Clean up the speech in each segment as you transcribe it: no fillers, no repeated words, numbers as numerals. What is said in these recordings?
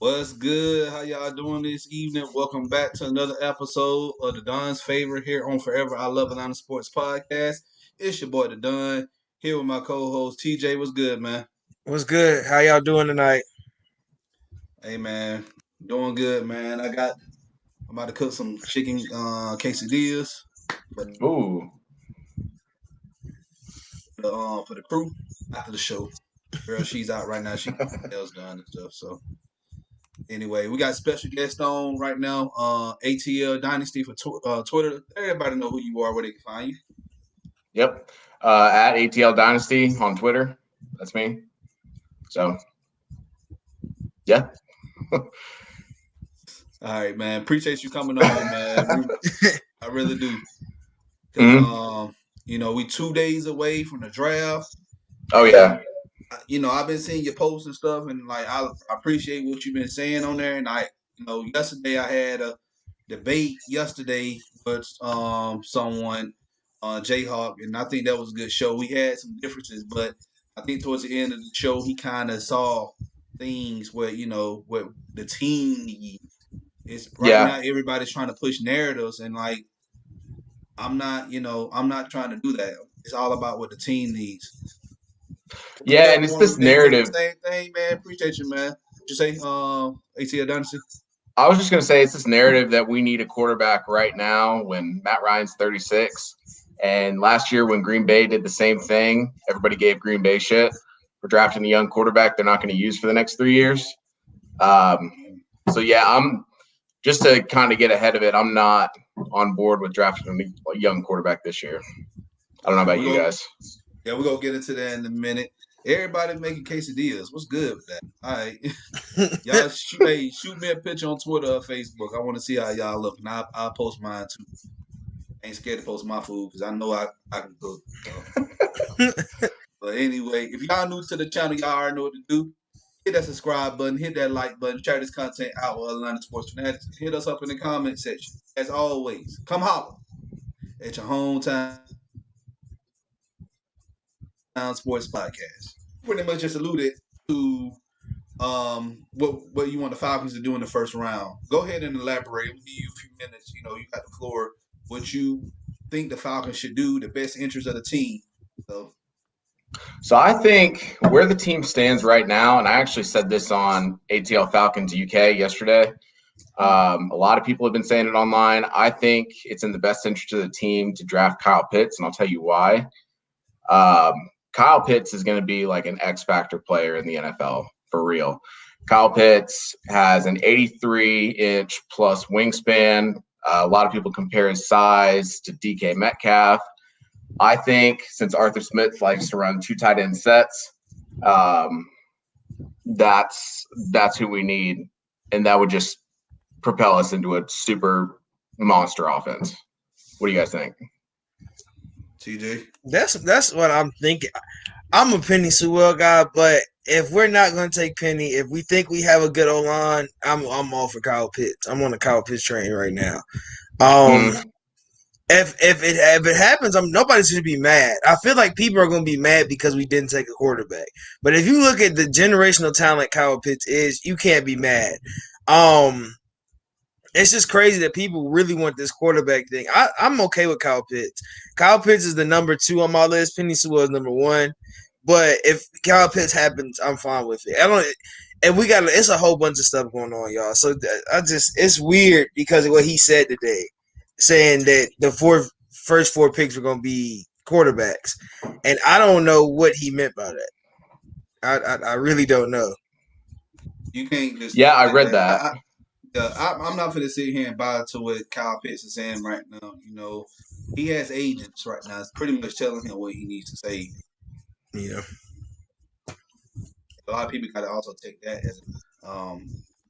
What's good? How y'all doing this evening? Welcome back to another episode of the Don's Favorite here on Forever I Love Atlanta Sports Podcast. It's your boy, the Don, here with my co-host TJ. What's good, man? What's good? How y'all doing tonight? Hey, man, doing good, man. I'm about to cook some chicken quesadillas for Ooh, for the crew after the show. Girl, she's out right now. She got her nails done and stuff. So anyway, we got special guest on right now. ATL Dynasty for Twitter. Everybody know who you are, where they can find you. yep. At ATL Dynasty on Twitter. That's me. So, yeah. All right, man. Appreciate you coming on, man. I really do. Cause Mhm. we 2 days away from the draft, Oh, and yeah. I've been seeing your posts and stuff, and like I appreciate what you've been saying on there. And yesterday I had a debate yesterday with someone, Jayhawk, and I think that was a good show. We had some differences, but I think towards the end of the show he kind of saw things where what the team needs. It's right now Yeah. everybody's trying to push narratives, and like I'm not trying to do that. It's all about what the team needs. What's Yeah. good, And it's Warren? this Big man. narrative. Same thing, man. Appreciate you, man. What you say, ATL Dynasty? I was just going to say it's this narrative that we need a quarterback right now when Matt Ryan's 36. And last year when Green Bay did the same thing, everybody gave Green Bay shit for drafting a young quarterback they're not going to use for the next 3 years. Um, so, yeah, I'm just to kind of get ahead of it, I'm not on board with drafting a young quarterback this year. I don't know All right, about you guys. we're gonna get into that in a minute. Everybody making quesadillas. What's good with that? All right. Y'all shoot me a picture on Twitter or Facebook. I want to see how y'all look. And I'll post mine too. Ain't scared to post my food because I know I can cook. So. But anyway, if y'all new to the channel, y'all already know what to do. Hit that subscribe button, hit that like button, share this content out with Atlanta Sports Fanatics. Hit us up in the comment section. As always, come holler at your hometown sports podcast. Pretty much just alluded to what you want the Falcons to do in the first round. Go ahead and elaborate. We'll give you a few minutes. You got the floor. What you think the Falcons should do, the best interest of the team. So I think where the team stands right now, and I actually said this on ATL Falcons UK yesterday. A lot of people have been saying it online. I think it's in the best interest of the team to draft Kyle Pitts, and I'll tell you why. Kyle Pitts is going to be like an X factor player in the NFL for real. Kyle Pitts has an 83-inch plus wingspan. A lot of people compare his size to DK Metcalf. I think since Arthur Smith likes to run two tight end sets, that's who we need, and that would just propel us into a super monster offense. What do you guys think? TJ? That's what I'm thinking. I'm a Penny Sewell guy, but if we're not going to take Penny, if we think we have a good O line, I'm all for Kyle Pitts. I'm on the Kyle Pitts train right now. Um, Mm, if it happens, nobody's going to be mad. I feel like people are going to be mad because we didn't take a quarterback. But if you look at the generational talent Kyle Pitts is, you can't be mad. It's just crazy that people really want this quarterback thing. I'm okay with Kyle Pitts. Kyle Pitts is the number 2 on my list. Penny Sewell is number 1. But if Kyle Pitts happens, I'm fine with it. And it's a whole bunch of stuff going on, y'all. So it's weird because of what he said today, saying that the first 4 picks were going to be quarterbacks, and I don't know what he meant by that. I really don't know. You can't just yeah, I like read that. that. I'm not going to sit here and buy to what Kyle Pitts is saying right now. He has agents right now. It's pretty much telling him what he needs to say. Yeah. A lot of people got to also take that as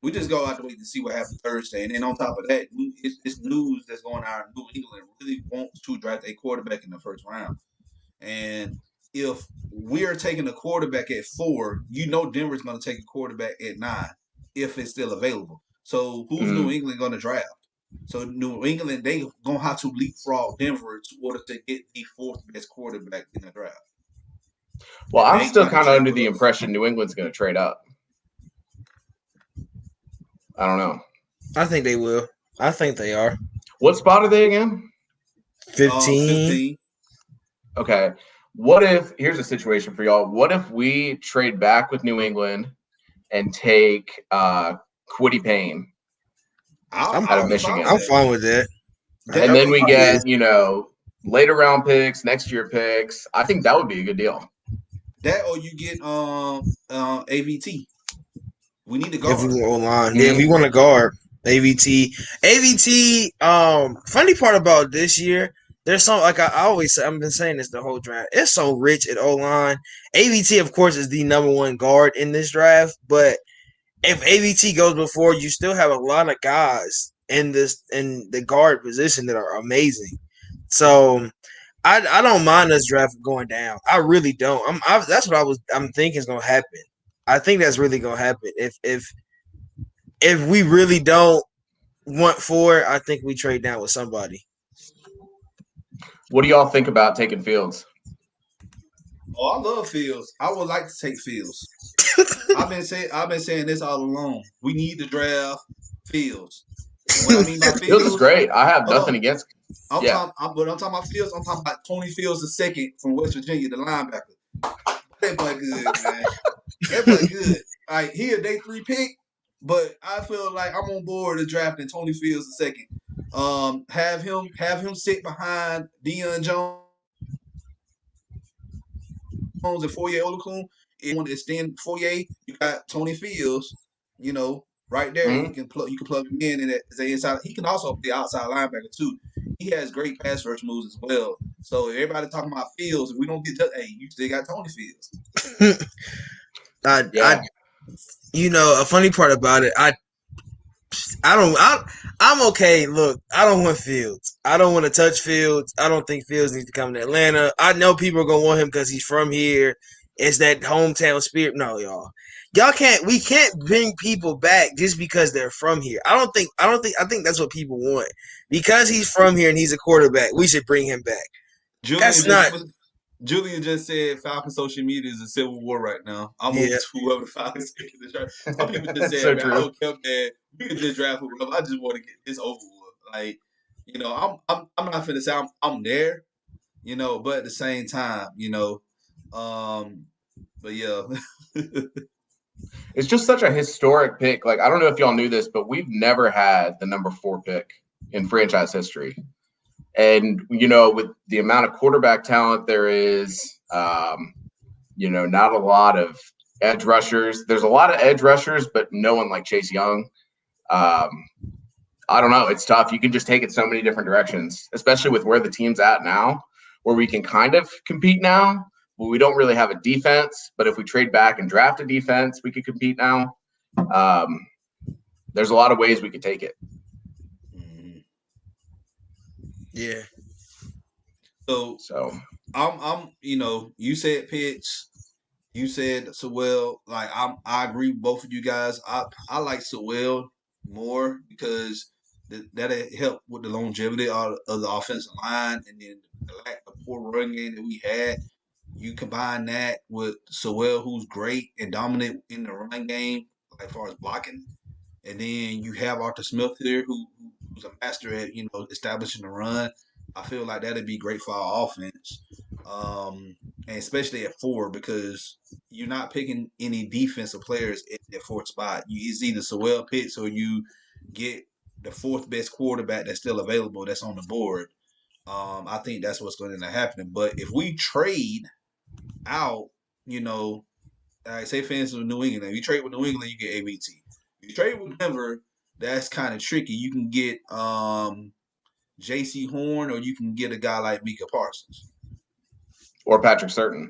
we just go out the way to see what happens Thursday. And then on top of that, it's news that's going on. New England really wants to draft a quarterback in the first round. And if we're taking a quarterback at 4, Denver's going to take a quarterback at 9 if it's still available. So who's New Mm. England going to draft? So New England, they going to have to leapfrog Denver in order to get the 4th best quarterback in the draft. Well, And they I'm ain't still trying to kind of trade under with the us. impression New England's going to trade up. I don't know. I think they will. I think they are. What spot are they again? 15. 15. Okay. What if here's a situation for y'all? What if we trade back with New England and take Kwity Payne out I'll of be fine Michigan? with I'm that. fine with that. And That then we get, is. later round picks, next year picks. I think that would be a good deal. that or you get AVT. We need a If we guard. go online, yeah, Mhm. we want to guard AVT. Funny part about this year, there's some like I always say. I've been saying this the whole draft. It's so rich at O line. AVT, of course, is the number one guard in this draft. But if AVT goes before, you still have a lot of guys in the guard position that are amazing. So I don't mind us draft going down. I really don't. That's what I'm thinking is gonna happen. I think that's really gonna happen. If we really don't want four, I think we trade down with somebody. What do y'all think about taking Fields? Oh, I love Fields. I would like to take Fields. I've been saying this all along. We need to draft Fields. And what I mean by Fields is Fields, great. I have hold nothing on. against. I'm Yeah, talking. But I'm talking about Fields. I'm talking about Tony Fields the second from West Virginia, the linebacker. That boy good, man. That boy good. All right, he a day 3 pick, but I feel like I'm on board to drafting Tony Fields the second. Have him sit behind Deion Jones and Foye Olukun. If you want to extend Foye, you got Tony Fields. Right there. mm-hmm. You can plug him in as an inside. He can also be outside linebacker too. He has great pass rush moves as well. So everybody talking about Fields. If we don't get hey, you still got Tony Fields. I Yeah. a funny part about it, I'm okay. Look, I don't want Fields. I don't want to touch Fields. I don't think Fields needs to come to Atlanta. I know people are gonna want him because he's from here. It's that hometown spirit. No, y'all. Y'all can't. We can't bring people back just because they're from here. I think that's what people want. Because he's from here and he's a quarterback, we should bring him back. Julian That's just not. Julian just said Falcon social media is a civil war right now. I'm over Yeah. to whoever the Falcons take in the draft. Some people just It's said, so man, I true. don't care, man. We can just draft whoever. I just want to get this over with. Like, I'm not finna say I'm there, but at the same time, but yeah. It's just such a historic pick. Like, I don't know if y'all knew this, but we've never had the number 4 pick in franchise history. And, with the amount of quarterback talent there is, not a lot of edge rushers. There's a lot of edge rushers, but no one like Chase Young. I don't know. It's tough. You can just take it so many different directions, especially with where the team's at now, where we can kind of compete now. But we don't really have a defense. But if we trade back and draft a defense, we could compete now. There's a lot of ways we could take it. Yeah. So I'm you said pitch, you said Sewell. Like I agree with both of you guys. I like Sewell more because that'll help with the longevity of the offensive line, and then the lack of poor run game that we had. You combine that with Sewell, who's great and dominant in the run game, like as far as blocking, and then you have Arthur Smith here, who's a master at establishing the run. I feel like that'd be great for our offense, and especially at 4 because you're not picking any defensive players at 4th spot. It's either Sewell Pitts or you get the 4th best quarterback that's still available that's on the board. I think that's what's going to happen. But if we trade out, say for instance with New England, if you trade with New England, you get ABT. If you trade with Denver, that's kind of tricky. You can get J.C. Horn, or you can get a guy like Micah Parsons Or Patrick Surtain.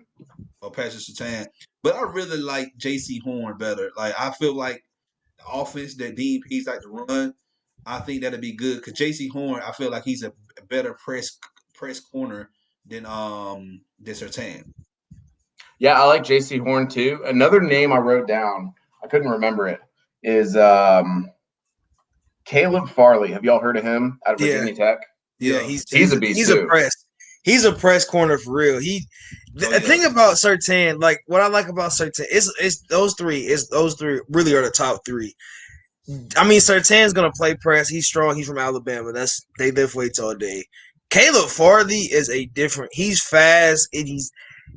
or Patrick Surtain. But I really like J.C. Horn better. Like I feel like the offense that Dean Pease like to run, I think that'd be good because J.C. Horn, I feel like he's a better press corner than Surtain. Yeah, I like J.C. Horn too. Another name I wrote down, I couldn't remember it, is Caleb Farley. Have y'all heard of him out of Virginia Tech? Yeah, he's a beast he's too. a press. He's a press corner for real. The thing about Surtain, like what I like about Surtain, is those three really are the top 3. I mean, Surtain's gonna play press. He's strong. He's from Alabama. They lift weights all day. Caleb Farley is a different. He's fast and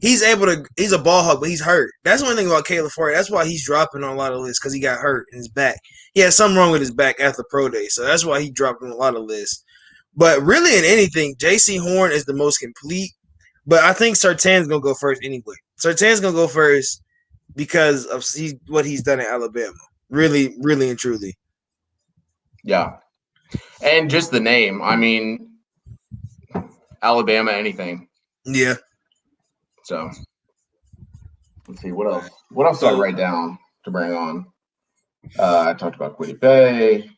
he's able to. He's a ball hawk, but he's hurt. That's one thing about Caleb Farley. That's why he's dropping on a lot of lists because he got hurt in his back. He had something wrong with his back after pro day, so that's why he dropped on a lot of lists. But really, in anything, J.C. Horn is the most complete. But I think Surtain's gonna go first anyway. Surtain's gonna go first because of what he's done in Alabama. Really, really and truly. Yeah. And just the name. I mean, Alabama, anything. Yeah. So let's see what else. What else did I write down to bring on? I talked about Kwity Paye.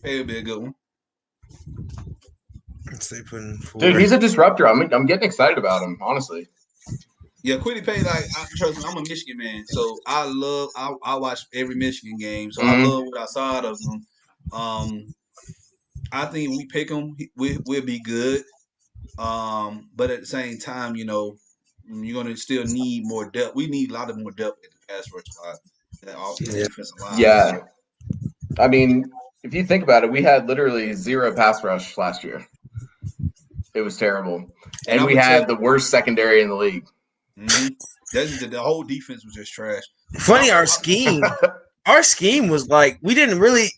Paye would be a good one. Dude, he's a disruptor. I'm getting excited about him, honestly. Yeah, Kwity Paye, trust me, I'm a Michigan man, so I watch every Michigan game, so I love what I saw out of him. I think we pick him, we'll be good. But at the same time, you're gonna still need more depth. We need a lot of more depth at the pass rush spot. Defensive line. Yeah, I mean, if you think about it, we had literally 0 pass rush last year. It was terrible, and we had the worst secondary in the league. Mm-hmm. The whole defense was just trash. Funny, our scheme was like we didn't really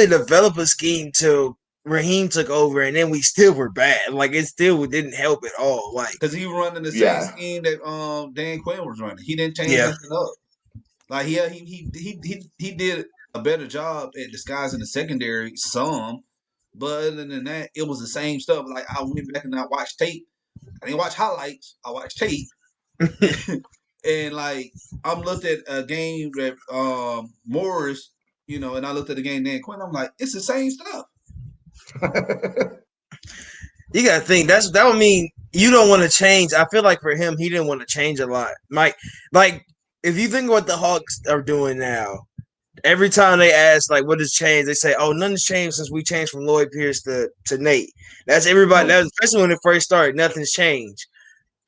develop a scheme till Raheem took over, and then we still were bad. Like it still didn't help at all. Like because he was running the same scheme that Dan Quinn was running. He didn't change nothing up. Like he did a better job at disguising the secondary some, but other than that, it was the same stuff. Like I went back and I watched tape. I didn't watch highlights. I watched tape. And like I'm looked at a game that Morris, and I looked at the game Dan Quinn. I'm like, it's the same stuff. You gotta think that would mean you don't want to change. I feel like for him, he didn't want to change a lot. Like if you think of what the Hawks are doing now, every time they ask like what has changed, they say, "Oh, nothing's changed since we changed from Lloyd Pierce to Nate." That's everybody. That's especially when it first started. Nothing's changed.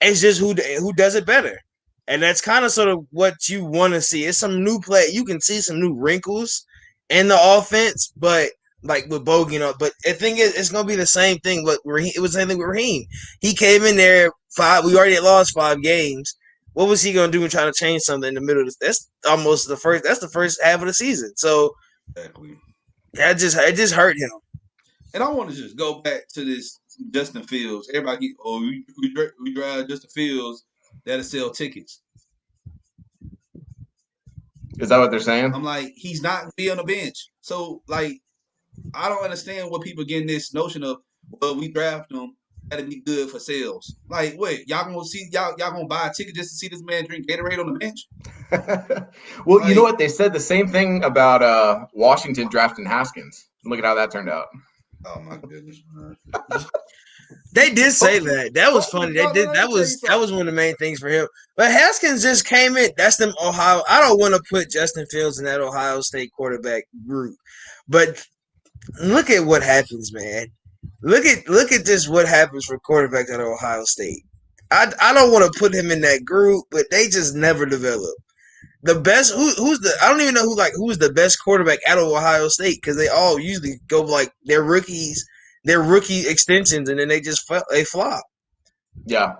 It's just who does it better, and that's kind of sort of what you want to see. It's some new play. You can see some new wrinkles in the offense, but like with Bogan, but the thing is, it's gonna be the same thing. But it was the same thing with Raheem. He came in there we already had lost 5 games. What was he gonna do and try to change something in the middle of this? That's almost the first. That's the first half of the season. So exactly, it just hurt him. And I want to just go back to this Justin Fields. Everybody, we drive Justin Fields. That'll sell tickets. Is that what they're saying? I'm like, he's not gonna be on the bench. So like, I don't understand what people getting this notion of. Well, we draft him. That'd be good for sales. Like, wait, y'all gonna buy a ticket just to see this man drink Gatorade on the bench? Well, like, you know what? They said the same thing about Washington drafting Haskins. Look at how that turned out. Oh my goodness. They did say that. That was funny. They did. That was one of the main things for him. But Haskins just came in. That's them Ohio. I don't want to put Justin Fields in that Ohio State quarterback group. But look at what happens, man. Look at this. What happens for quarterbacks at Ohio State? I don't want to put him in that group, but they just never develop. The best I don't even know who's the best quarterback out of Ohio State because they all usually go like they're rookies, they're rookie extensions, and then they just flop. Yeah,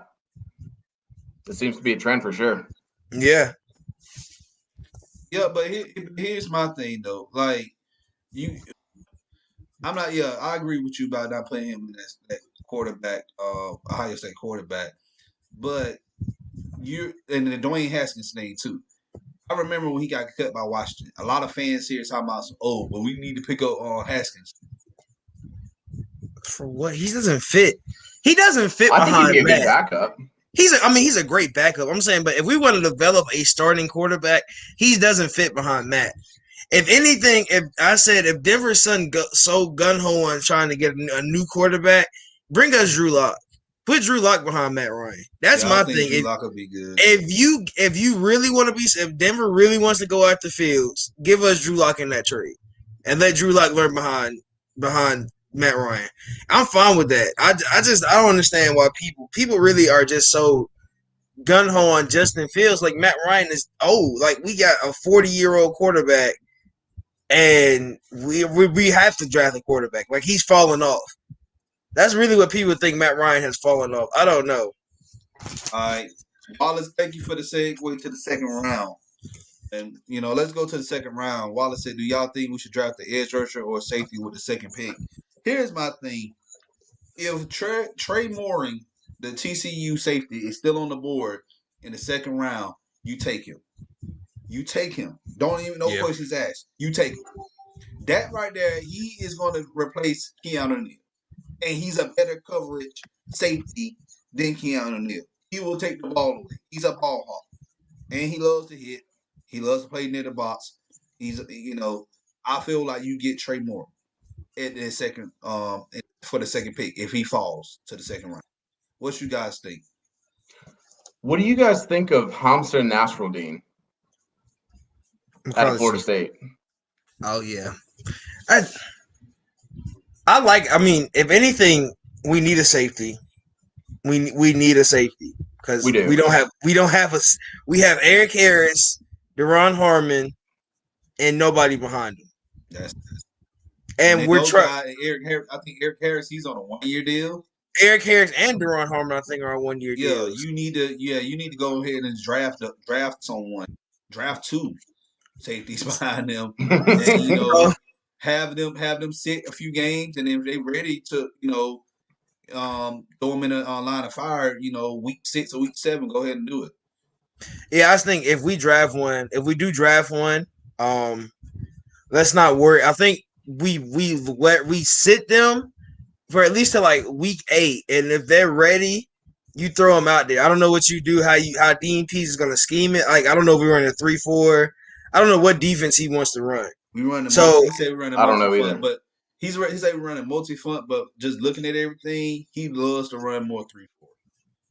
it seems to be a trend for sure. Yeah. Yeah, but here's my thing though. Like I'm not. Yeah, I agree with you about not playing him in that quarterback, Ohio State quarterback. But and the Dwayne Haskins thing too. I remember when he got cut by Washington. A lot of fans here talking about, but we need to pick up Haskins. For what? He doesn't fit. He doesn't fit I behind think he'd be a Matt. good backup. He's a great backup. I'm saying, but if we want to develop a starting quarterback, he doesn't fit behind Matt. If anything, if Denver's so gun-ho on trying to get a new quarterback, bring us Drew Lock. Put Drew Lock behind Matt Ryan. That's my thing. Drew Lock would be good. If you really want to if Denver really wants to go after Fields, give us Drew Lock in that trade, and let Drew Lock learn behind Matt Ryan. I'm fine with that. I don't understand why people really are just so gun ho on Justin Fields. Like Matt Ryan is old. Like we got a 40-year-old quarterback, and we have to draft a quarterback. Like he's falling off. That's really what people think Matt Ryan has fallen off. I don't know. All right. Wallace, thank you for the segue to the second round. And, let's go to the second round. Wallace said, do y'all think we should draft the edge rusher or safety with the second pick? Here's my thing. If Trey Mooring, the TCU safety, is still on the board in the second round, you take him. You take him. Don't even know questions asked. You take him. That right there, he is going to replace Keanu Neal. And he's a better coverage safety than Keanu Neal. He will take the ball away. He's a ball hawk. And he loves to hit. He loves to play near the box. I feel like you get Trey Moore at the second for the second pick if he falls to the second round. What you guys think? What do you guys think of Hamza Nasruddin out of Florida State? Oh yeah, I mean, if anything, we need a safety. We need a safety because we have Eric Harris, Deron Harmon, and nobody behind him. Yes. And we're trying. Eric Harris, I think Eric Harris, he's on a 1-year deal. Eric Harris and Deron Harmon, I think, are on 1-year deals. You need to go ahead and draft someone, draft 2 safeties behind them, and have them sit a few games, and if they're ready to, throw them in a line of fire, week 6 or week 7, go ahead and do it. Yeah, I think if we do draft one, let's not worry. I think we sit them for at least to like week 8, and if they're ready, you throw them out there. I don't know what you do, how Dean Pease is gonna scheme it. Like I don't know if we run a 3-4. I don't know what defense he wants to run. We run he said we run I don't know either. But he said we're running multi-front, but just looking at everything, he loves to run more 3-4.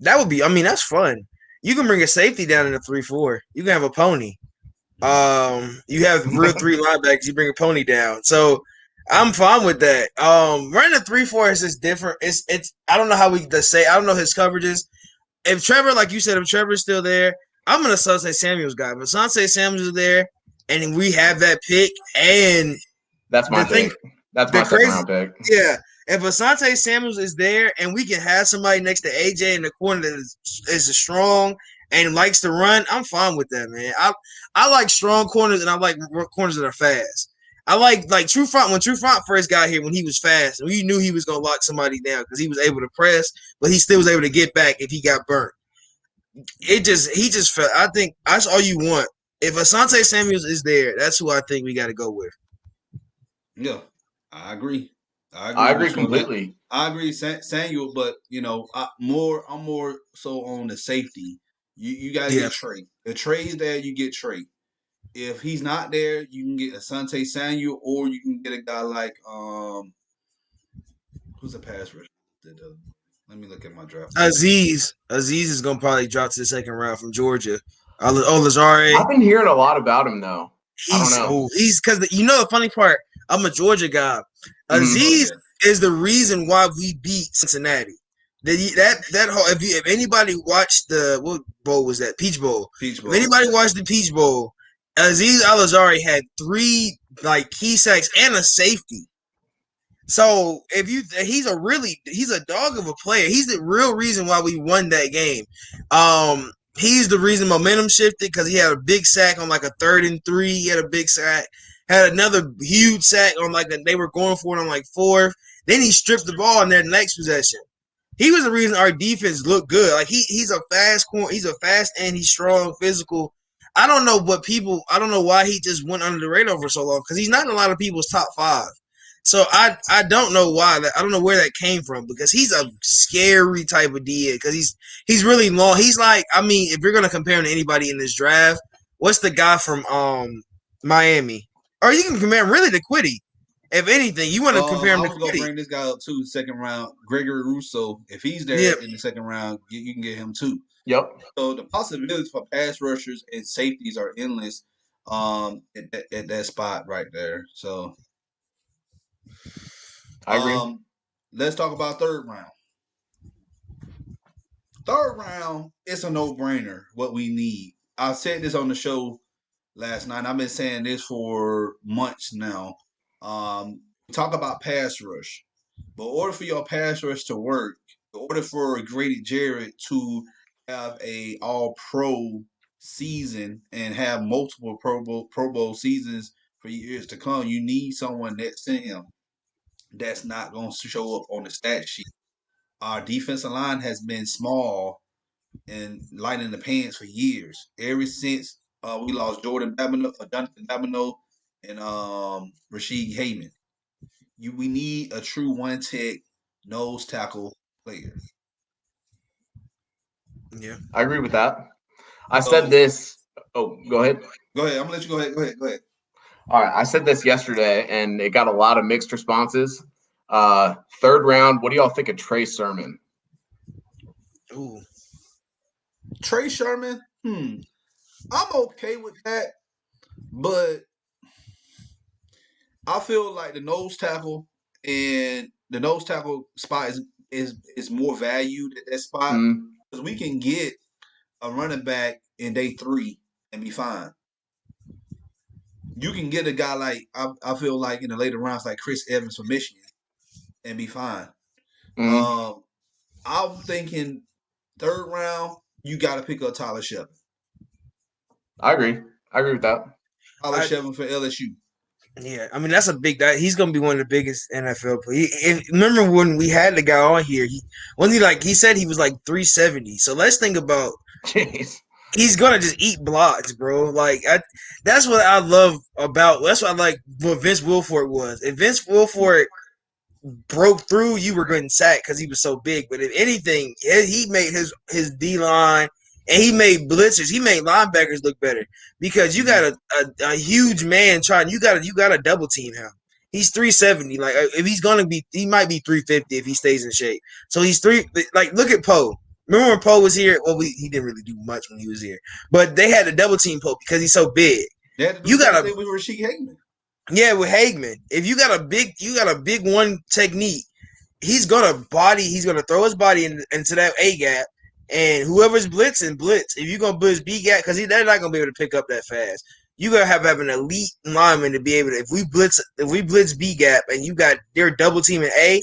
That would be, I mean, that's fun. You can bring a safety down in a 3-4. You can have a pony. You have real 3 linebackers. You bring a pony down. So I'm fine with that. Running a 3-4 is just different. It's. I don't know how we say. I don't know his coverages. If Trevor, like you said, if Trevor's still there, I'm gonna Asante Samuel's guy. But Asante Samuel's is there, and we have that pick, and that's my pick. That's my second round pick. Yeah. If Asante Samuels is there and we can have somebody next to AJ in the corner that is strong and likes to run, I'm fine with that, man. I like strong corners and I like corners that are fast. I like True Front. When True Front first got here, when he was fast, we knew he was going to lock somebody down because he was able to press, but he still was able to get back if he got burnt. He just felt. I think that's all you want. If Asante Samuels is there, that's who I think we got to go with. Yeah, I agree. I agree completely. I agree, Samuel, but I'm more so on the safety. You got to get Trey. If Trey's there, you get Trey. If he's not there, you can get Asante Samuel, or you can get a guy like who's a pass rusher? Let me look at my draft. Aziz is gonna probably drop to the second round from Georgia. Lazare. I've been hearing a lot about him though. I don't know. He's because the funny part. I'm a Georgia guy. Aziz is the reason why we beat Cincinnati. That whole if anybody watched the what bowl was that Peach Bowl? If anybody watched the Peach Bowl, Aziz Al-Azari had 3 key sacks and a safety. So he's a dog of a player. He's the real reason why we won that game. He's the reason momentum shifted because he had a big sack on a 3rd and 3. He had a big sack. Had another huge sack on they were going for it on 4th. Then he stripped the ball in their next possession. He was the reason our defense looked good. He's a fast corner. He's a fast and he's strong, physical. I don't know why he just went under the radar for so long because he's not in a lot of people's top 5. So I don't know why I don't know where that came from because he's a scary type of DA because he's really long. He's if you're gonna compare him to anybody in this draft, what's the guy from Miami? Or you can compare him really to Quiddy. If anything, you want to compare him to Quiddy. I was going to bring this guy up too, second round, Gregory Rousseau. If he's there in the second round, you can get him too. Yep. So the possibilities for pass rushers and safeties are endless at that spot right there. So I agree. Let's talk about third round. Third round, it's a no-brainer. What we need. I said this on the show last night. I've been saying this for months now. We talk about pass rush, but in order for your pass rush to work, in order for Grady Jarrett to have a All-Pro season and have multiple Pro Bowl seasons for years to come, you need someone next to him that's not going to show up on the stat sheet. Our defensive line has been small and light in the pants for years. Ever since we lost Jonathan Dabino, and Rashid Heyman. We need a true one tech nose tackle player. Yeah, I agree with that. I So said this. Oh, go ahead. go ahead. I'm gonna let you go ahead. Go ahead. All right. I said this yesterday, and it got a lot of mixed responses. Third round, what do y'all think of Trey Sermon? ooh, Trey Sherman. I'm okay with that, but I feel like the nose tackle spot is more valued at that spot because we can get a running back in day 3 and be fine. You can get a guy like I feel like in the later rounds like Chris Evans from Michigan and be fine. I'm thinking third round you got to pick up Tyler Shepard. I agree with that. Tyler Shepard for LSU. Yeah, I mean that's a big guy. He's gonna be one of the biggest NFL players. Remember when we had the guy on here? He said he was like 370. So let's think about. Jeez. He's gonna just eat blocks, bro. That's what I love about. That's what I like. What Vince Wilfork was. If Vince Wilfork broke through, you were getting sacked because he was so big. But if anything, he made his D line and he made blitzers. He made linebackers look better because you got a huge man trying. You got to double team him. He's 370. Like if he's gonna be, he might be 350 if he stays in shape. So he's look at Poe. Remember when Poe was here? Well, he didn't really do much when he was here, but they had to double team Poe because he's so big. You got to with Rashid Hagman. Yeah, with Hagman. If you got a big one technique, he's gonna throw his body into that A gap, and whoever's blitzing, blitz. If you're gonna blitz B gap, because they're not gonna be able to pick up that fast. You gotta have an elite lineman to be able to. If we blitz B gap, and they're double teaming A,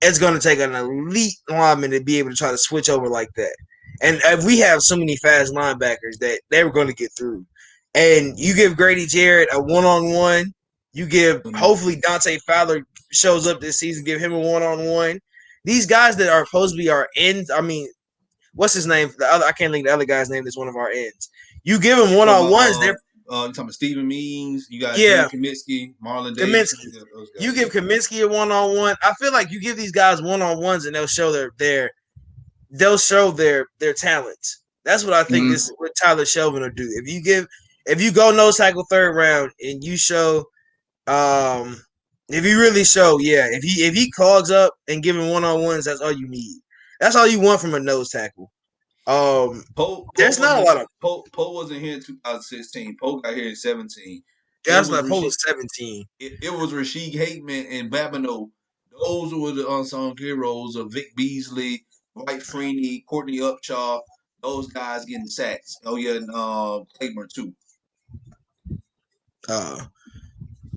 it's gonna take an elite lineman to be able to try to switch over like that. And we have so many fast linebackers that they were going to get through. And you give Grady Jarrett a one-on-one. You give, hopefully Dante Fowler shows up this season, give him a one-on-one. These guys that are supposed to be our ends, I mean, what's his name? I can't think of the other guy's name that's one of our ends. You give them one-on-ones. You're talking about Steven Means. You got Kaminsky, Marlon Davis. You give Kaminsky a one-on-one. I feel like you give these guys one-on-ones and they'll show their talents. That's what I think this is what Tyler Shelvin will do. If you go nose tackle third round and you show if you really show, if he clogs up and give him one-on-ones, that's all you need. That's all you want from a nose tackle. There's not a lot of Poe wasn't here in 2016. Poe got here in 17. That's like Poe was 17. It was Rashid Hagman and Babineau. Those were the unsung heroes of Vic Beasley, Dwight Freeney, Courtney Upshaw. Those guys getting sacks. Oh yeah, and Claiborne too.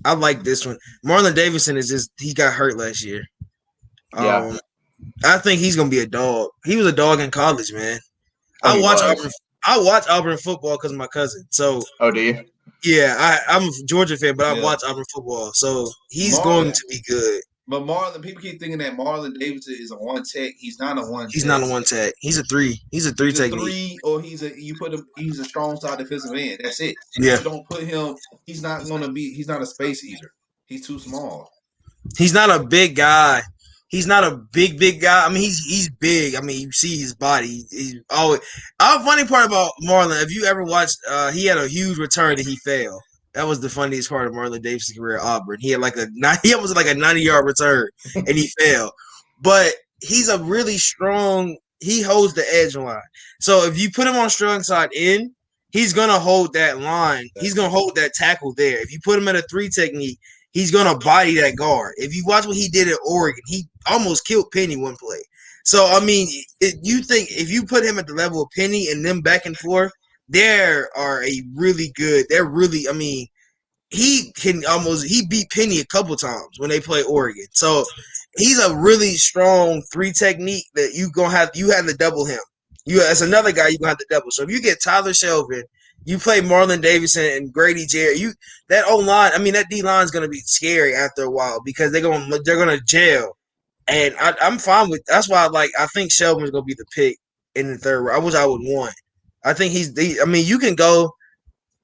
I like this one. Marlon Davidson he got hurt last year. Yeah. I think he's gonna be a dog. He was a dog in college, man. I watch Auburn football because of my cousin. So do you? Yeah, I'm a Georgia fan, but I watch Auburn football. So he's going to be good. But people keep thinking that Marlon Davidson is a one tech. He's not a one. He's not a one tech. He's a three. He's a three technique. Or he's a strong side defensive end. That's it. Yeah. You don't put him. He's not a space eater. He's too small. He's not a big guy. He's not a big guy. I mean, he's big. I mean, you see his body. He's always. Funny part about Marlon, if you ever watched, he had a huge return that he failed. That was the funniest part of Marlon Davis's career at Auburn. He had he almost like a 90-yard return, and he failed. But he's a really strong. He holds the edge line. So if you put him on strong side in, he's gonna hold that line. He's gonna hold that tackle there. If you put him in a 3 technique, he's gonna body that guard. If you watch what he did at Oregon, he almost killed Penny one play. So I mean, you think if you put him at the level of Penny and them back and forth, there are a really good. They're really. I mean, he beat Penny a couple times when they play Oregon. So he's a really strong 3 technique that you have to double him. As another guy you gonna have to double. So if you get Tyler Shelvin, you play Marlon Davidson and Grady Jarrett, that O line, I mean that D line is gonna be scary after a while because they're gonna jail. And I'm fine with that's why I think Shelvin's gonna be the pick in the third round. I wish I would want. I think I mean you can go.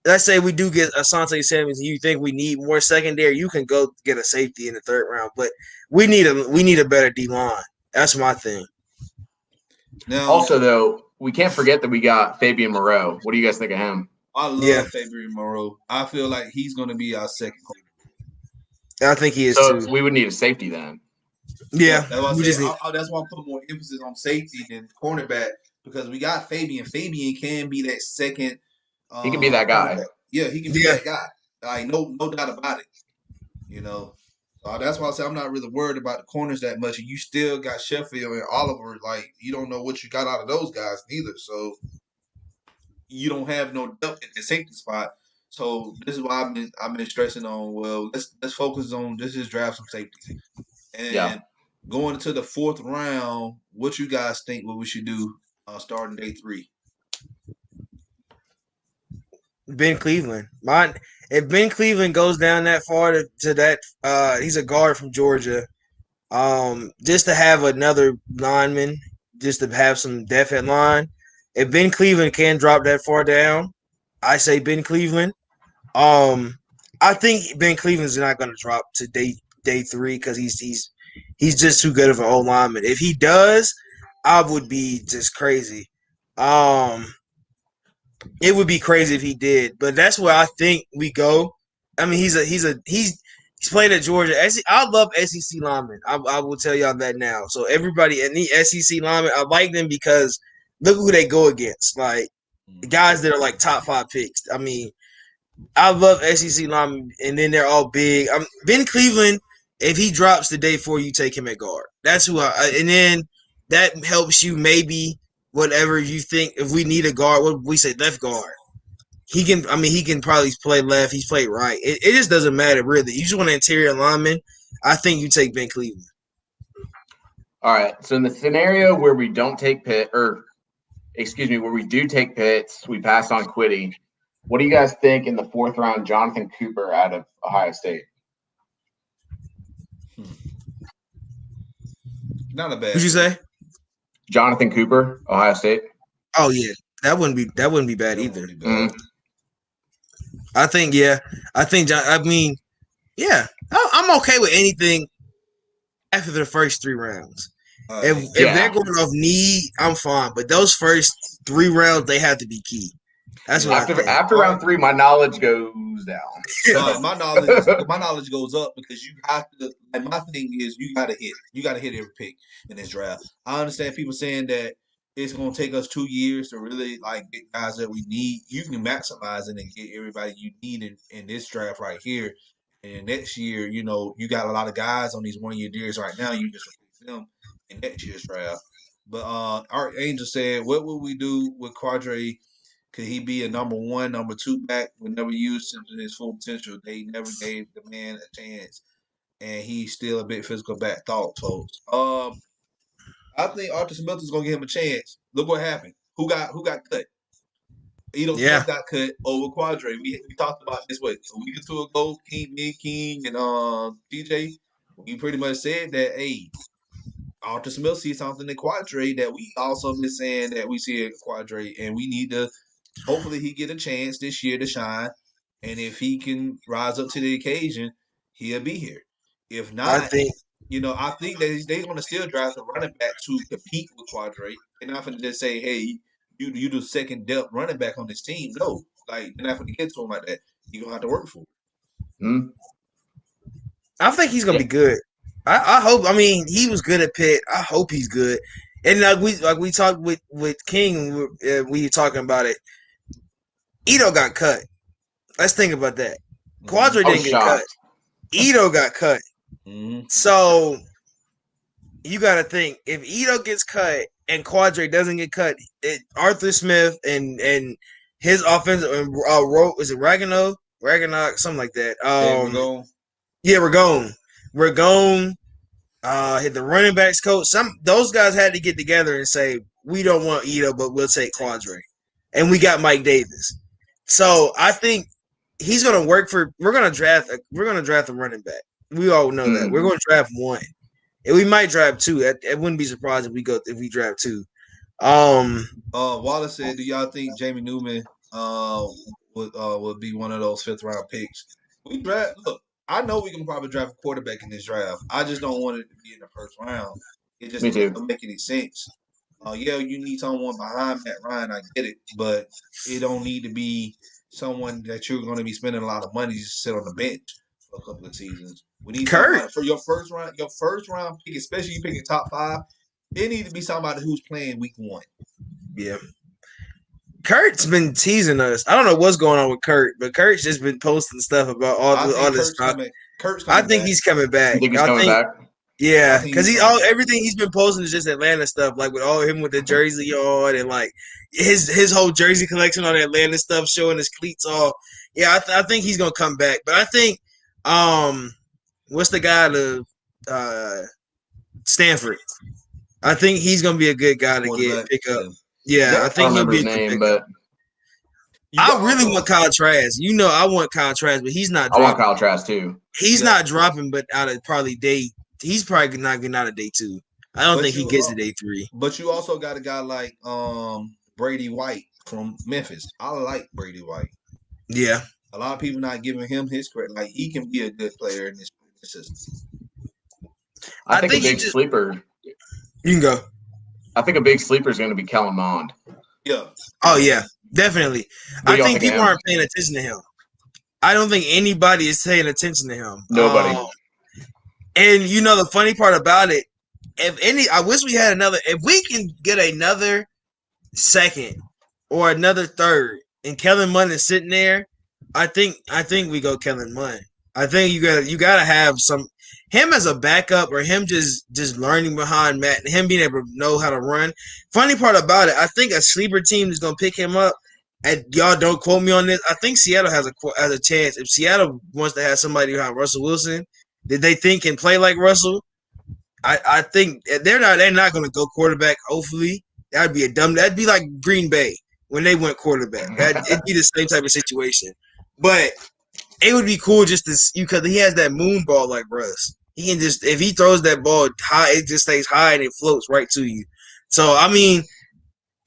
Let's say we do get Asante Samuels and you think we need more secondary, you can go get a safety in the third round. But we need a better D line. That's my thing. Now, also, though, we can't forget that we got Fabian Moreau. What do you guys think of him? I love Fabian Moreau. I feel like he's going to be our second corner. I think he is so too. We would need a safety then. Yeah, that's why I put more emphasis on safety than cornerback because we got Fabian. Fabian can be that second. He can be that guy. Yeah, he can be that guy. Like no doubt about it. You know, that's why I say I'm not really worried about the corners that much. You still got Sheffield and Oliver. Like you don't know what you got out of those guys neither. So you don't have no depth in the safety spot. So this is why I've been stressing on. Well, let's focus on just draft some safeties. And going into the 4th round, what you guys think what we should do starting day 3? Ben Cleveland. If Ben Cleveland goes down that far to that, he's a guard from Georgia. Just to have another lineman, just to have some depth at line. If Ben Cleveland can drop that far down, I say Ben Cleveland. I think Ben Cleveland's not going to drop to day 3 because he's just too good of an old lineman. If he does, I would be just crazy. It would be crazy if he did, but that's where I think we go. I mean, he's played at Georgia. I love SEC linemen. I will tell y'all that now. So everybody in the SEC linemen, I like them because look who they go against. Like guys that are like top 5 picks. I mean, I love SEC linemen, and then they're all big. Ben Cleveland. If he drops the day 4, you take him at guard. That's who and then that helps you maybe. Whatever you think, if we need a guard, what we say left guard. He can probably play left. He's played right. It just doesn't matter really. You just want an interior lineman. I think you take Ben Cleveland. All right. So in the scenario where we don't take where we do take Pitts, we pass on Quiddy. What do you guys think in the 4th round, Jonathan Cooper out of Ohio State? Not a bad. What'd you say? Jonathan Cooper, Ohio State. Oh yeah, that wouldn't be bad either. Mm-hmm. I think I'm okay with anything after the first 3 rounds. If they're going off need, I'm fine. But those first 3 rounds, they have to be key. That's what after round 3, my knowledge goes down. My knowledge goes up because you have to. And my thing is, you got to hit every pick in this draft. I understand people saying that it's going to take us 2 years to really get guys that we need. You can maximize it and get everybody you need in this draft right here. And next year, you got a lot of guys on these 1-year deals right now. You just replace them in next year's draft. But Art Angel said, what would we do with Quadre? Could he be a number 1, number 2 back? We never used him to his full potential. They never gave the man a chance, and he's still a big physical back. Thoughts, folks. I think Arthur Smith is gonna give him a chance. Look what happened. Who got cut? Smith got cut over Quadre. We talked about this a week or 2 ago. King and TJ. We pretty much said that Arthur Smith sees something in Quadre that we also been saying that we see at Quadre, and we need to. Hopefully, he get a chance this year to shine, and if he can rise up to the occasion, he'll be here. If not, I think that they're going to still draft a running back to compete with Quadre. They're not going to just say, "Hey, you do second depth running back on this team." No, they're not going to get to him like that. You're going to have to work for it. Mm-hmm. I think he's going to be good. I hope. I mean, he was good at Pitt. I hope he's good. And we talked with King. We were talking about it. Ito got cut. Let's think about that. Quadre didn't get cut. Ito got cut. Mm-hmm. So you got to think if Ito gets cut and Quadre doesn't get cut, Arthur Smith and his offense is it Raganow, something like that. We're going. Yeah, we're gone. Hit the running backs coach. Those guys had to get together and say we don't want Ito, but we'll take Quadre, and we got Mike Davis. So I think he's gonna work for. We're gonna draft a running back. We all know that we're gonna draft one, and we might draft two. It wouldn't be surprised if we draft two. Wallace said, "Do y'all think Jamie Newman would be one of those 5th round picks?" We draft. Look, I know we can probably draft a quarterback in this draft. I just don't want it to be in the 1st round. It just doesn't make any sense. Yeah, you need someone behind Matt Ryan. I get it, but it don't need to be someone that you're going to be spending a lot of money to sit on the bench for a couple of seasons. We need somebody for your first round pick, especially you picking top 5. It needs to be somebody who's playing week 1. Yeah. Kurt's been teasing us. I don't know what's going on with Kurt, but Kurt's just been posting stuff about all this stuff. I think he's coming back. You think he's coming back? Yeah, because everything he's been posting is just Atlanta stuff, like with him with the jersey on and like his whole jersey collection on Atlanta stuff, showing his cleats all. Yeah, I think he's gonna come back, but I think what's the guy to Stanford? I think he's gonna be a good guy to pick up. Yeah, I think he'll be a good name, but I really want Kyle Trask. You know, I want Kyle Trask, but he's not dropping. I want Kyle Trask too. He's not dropping, but out of probably he's probably not getting out of day 2. I don't think he gets to day 3. But you also got a guy like Brady White from Memphis. I like Brady White. Yeah. A lot of people not giving him his credit. Like, he can be a good player in this system. I think a big sleeper. You can go. I think a big sleeper is going to be Kellen Mond. Yeah. Oh, yeah. Definitely. I think people aren't paying attention to him. I don't think anybody is paying attention to him. Nobody. And you know the funny part about it, I wish we had if we can get another 2nd or another 3rd and Kellen Mond is sitting there, I think we go Kellen Mond. I think you gotta have him as a backup or him just learning behind Matt and him being able to know how to run. Funny part about it, I think a sleeper team is gonna pick him up. And y'all don't quote me on this. I think Seattle has a chance. If Seattle wants to have somebody behind Russell Wilson that they think can play like Russell, I think they're not going to go quarterback. Hopefully, that'd be like Green Bay when they went quarterback. It'd be the same type of situation. But it would be cool just to because he has that moon ball like Russ. He can just if he throws that ball high, it just stays high and it floats right to you. So I mean.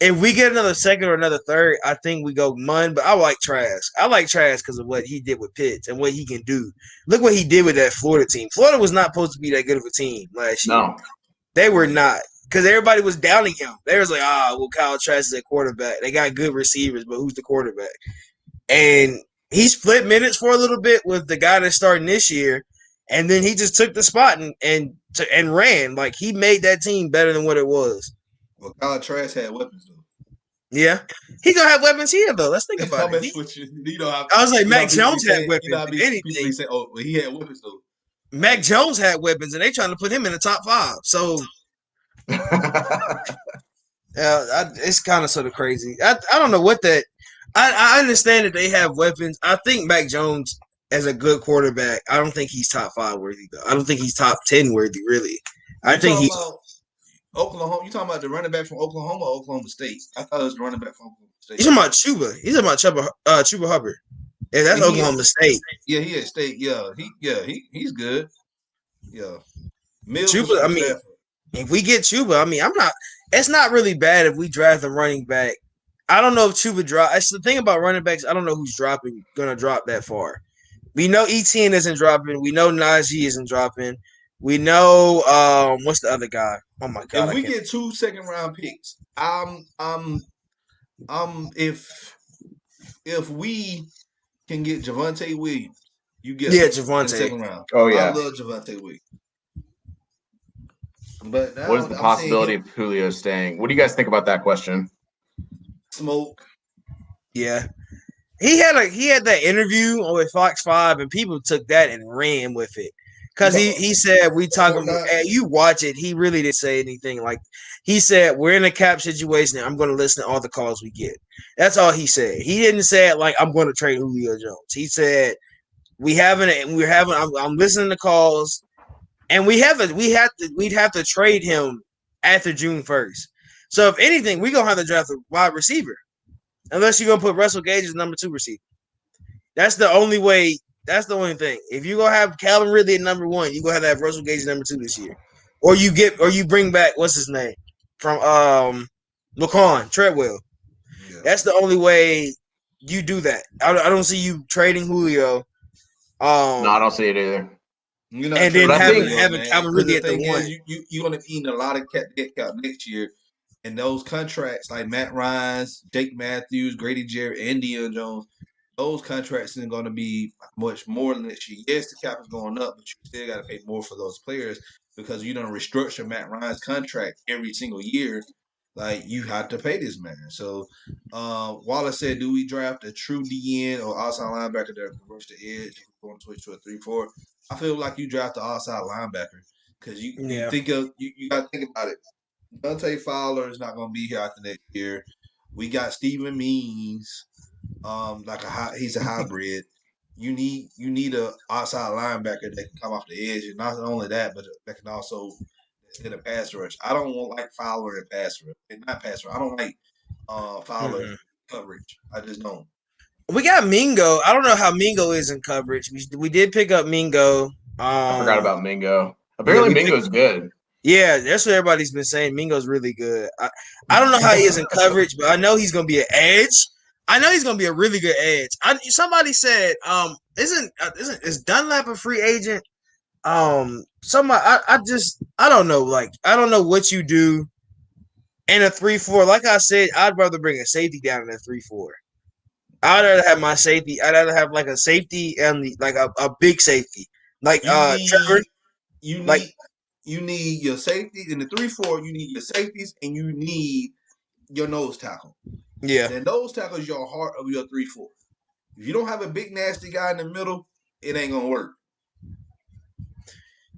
If we get another 2nd or another 3rd, I think we go Munn. But I like Trask. I like Trask because of what he did with Pitts and what he can do. Look what he did with that Florida team. Florida was not supposed to be that good of a team last year. No. They were not. Because everybody was downing him. They was like, Kyle Trask is a quarterback. They got good receivers, but who's the quarterback? And he split minutes for a little bit with the guy that's starting this year. And then he just took the spot and ran. Like, he made that team better than what it was. Well, Kyle Trask had weapons, though. Yeah. He going to have weapons here, though. Let's think about it. I was like, Mac Jones had weapons. Anything. Say, he had weapons, though. Mac Jones had weapons, and they trying to put him in the top 5. So, it's kind of sort of crazy. I don't know what that – I understand that they have weapons. I think Mac Jones, as a good quarterback, I don't think he's top 5 worthy, though. I don't think he's top 10 worthy, really. I think he's – Oklahoma, you talking about the running back from Oklahoma or Oklahoma State? I thought it was the running back from Oklahoma State. He's talking about Chuba. He's talking about Chuba Hubbard. Yeah, that's Oklahoma State. Yeah, he at State. He's good. Yeah. Chuba, I mean, if we get Chuba, I mean, it's not really bad if we draft a running back. I don't know if Chuba drop. That's the thing about running backs. I don't know who's gonna drop that far. We know Etienne isn't dropping. We know Najee isn't dropping. We know what's the other guy? Oh my god! If we get 2 second-round picks, if we can get Javonte Williams, you get Javonte in the 2nd round. Oh yeah, I love Javonte Williams. But what is the possibility of Julio staying? What do you guys think about that question? Smoke. Yeah. He had that interview with Fox 5, and people took that and ran with it. Because he said we talking. You watch it. He really didn't say anything. Like he said, we're in a cap situation. And I'm going to listen to all the calls we get. That's all he said. He didn't say it like I'm going to trade Julio Jones. He said we're having. I'm listening to calls, and we'd have to trade him after June 1st. So if anything, we're gonna have to draft a wide receiver, unless you're gonna put Russell Gage as number 2 receiver. That's the only way. That's the only thing. If you're gonna have Calvin Ridley at number 1, you're gonna have to have Russell Gage at number 2 this year. Or you bring back what's his name from Laquan Treadwell. Yeah. That's the only way you do that. I don't see you trading Julio. No, I don't see it either. And then having Calvin Ridley at the 1. You're gonna be eating a lot of get cap next year. And those contracts like Matt Ryan's, Jake Matthews, Grady Jarrett, and Deion Jones, those contracts are going to be much more than this year. Yes, the cap is going up, but you still got to pay more for those players because you don't restructure Matt Ryan's contract every single year. Like, you have to pay this man. So, Wallace said, do we draft a true DN or outside linebacker that can rush the edge if we're going to switch to a 3-4? I feel like you draft the outside linebacker because you got to think about it. Dante Fowler is not going to be here after next year. We got Steven Means, he's a hybrid. You need a outside linebacker that can come off the edge, and not only that, but that can also hit a pass rush. I don't like Fowler in pass rush, and not pass rush. I don't like Fowler coverage. I just don't. We got Mingo. I don't know how Mingo is in coverage. We did pick up Mingo. I forgot about Mingo. Apparently, Mingo's good. Yeah, that's what everybody's been saying. Mingo's really good. I don't know how he is in coverage, but I know he's going to be an edge. I know he's going to be a really good edge. Somebody said, is Dunlap a free agent? I don't know. Like, I don't know what you do in a 3-4. Like I said, I'd rather bring a safety down in a 3-4. I'd rather have my safety. I'd rather have like a safety and like a big safety, like Trevor. You need your safety in the 3-4. You need your safeties and you need your nose tackle. Yeah, the nose tackle is your heart of your 3-4. If you don't have a big nasty guy in the middle, it ain't gonna work.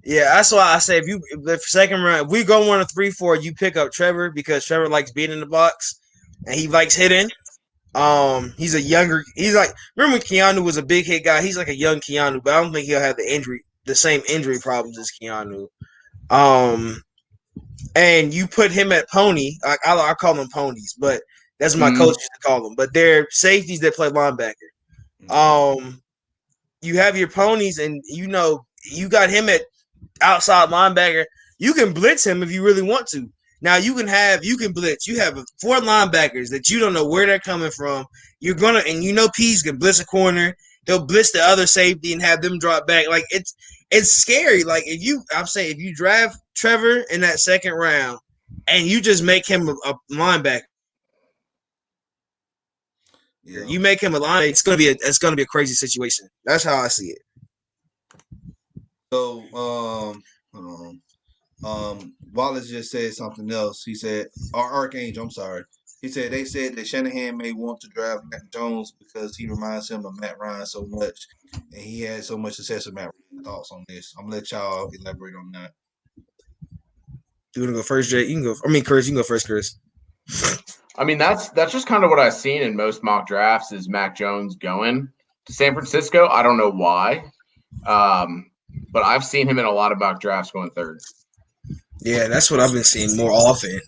Yeah, that's why I say if the second round, if we go on a 3-4, you pick up Trevor because Trevor likes being in the box and he likes hitting. He's remember when Keanu was a big hit guy? He's like a young Keanu, but I don't think he'll have the same injury problems as Keanu. And you put him at pony. I call them ponies, but that's my coach used to call them. But they're safeties that play linebacker. You have your ponies, and you got him at outside linebacker. You can blitz him if you really want to. Now you can blitz. You have 4 linebackers that you don't know where they're coming from. Pease can blitz a corner. He'll blitz the other safety and have them drop back. Like it's scary. Like if you draft Trevor in that second round and you just make him a linebacker, you make him a linebacker. It's gonna be a crazy situation. That's how I see it. So hold on. Wallace just said something else. He said, Archangel, I'm sorry. He said they said that Shanahan may want to draft Mac Jones because he reminds him of Matt Ryan so much, and he had so much success with Matt Ryan. Thoughts on this? I'm gonna let y'all elaborate on that. You want to go first, Jay? You can go. I mean, Chris, you can go first, Chris. I mean, that's just kind of what I've seen in most mock drafts is Mac Jones going to San Francisco. I don't know why, but I've seen him in a lot of mock drafts going third. Yeah, that's what I've been seeing more often.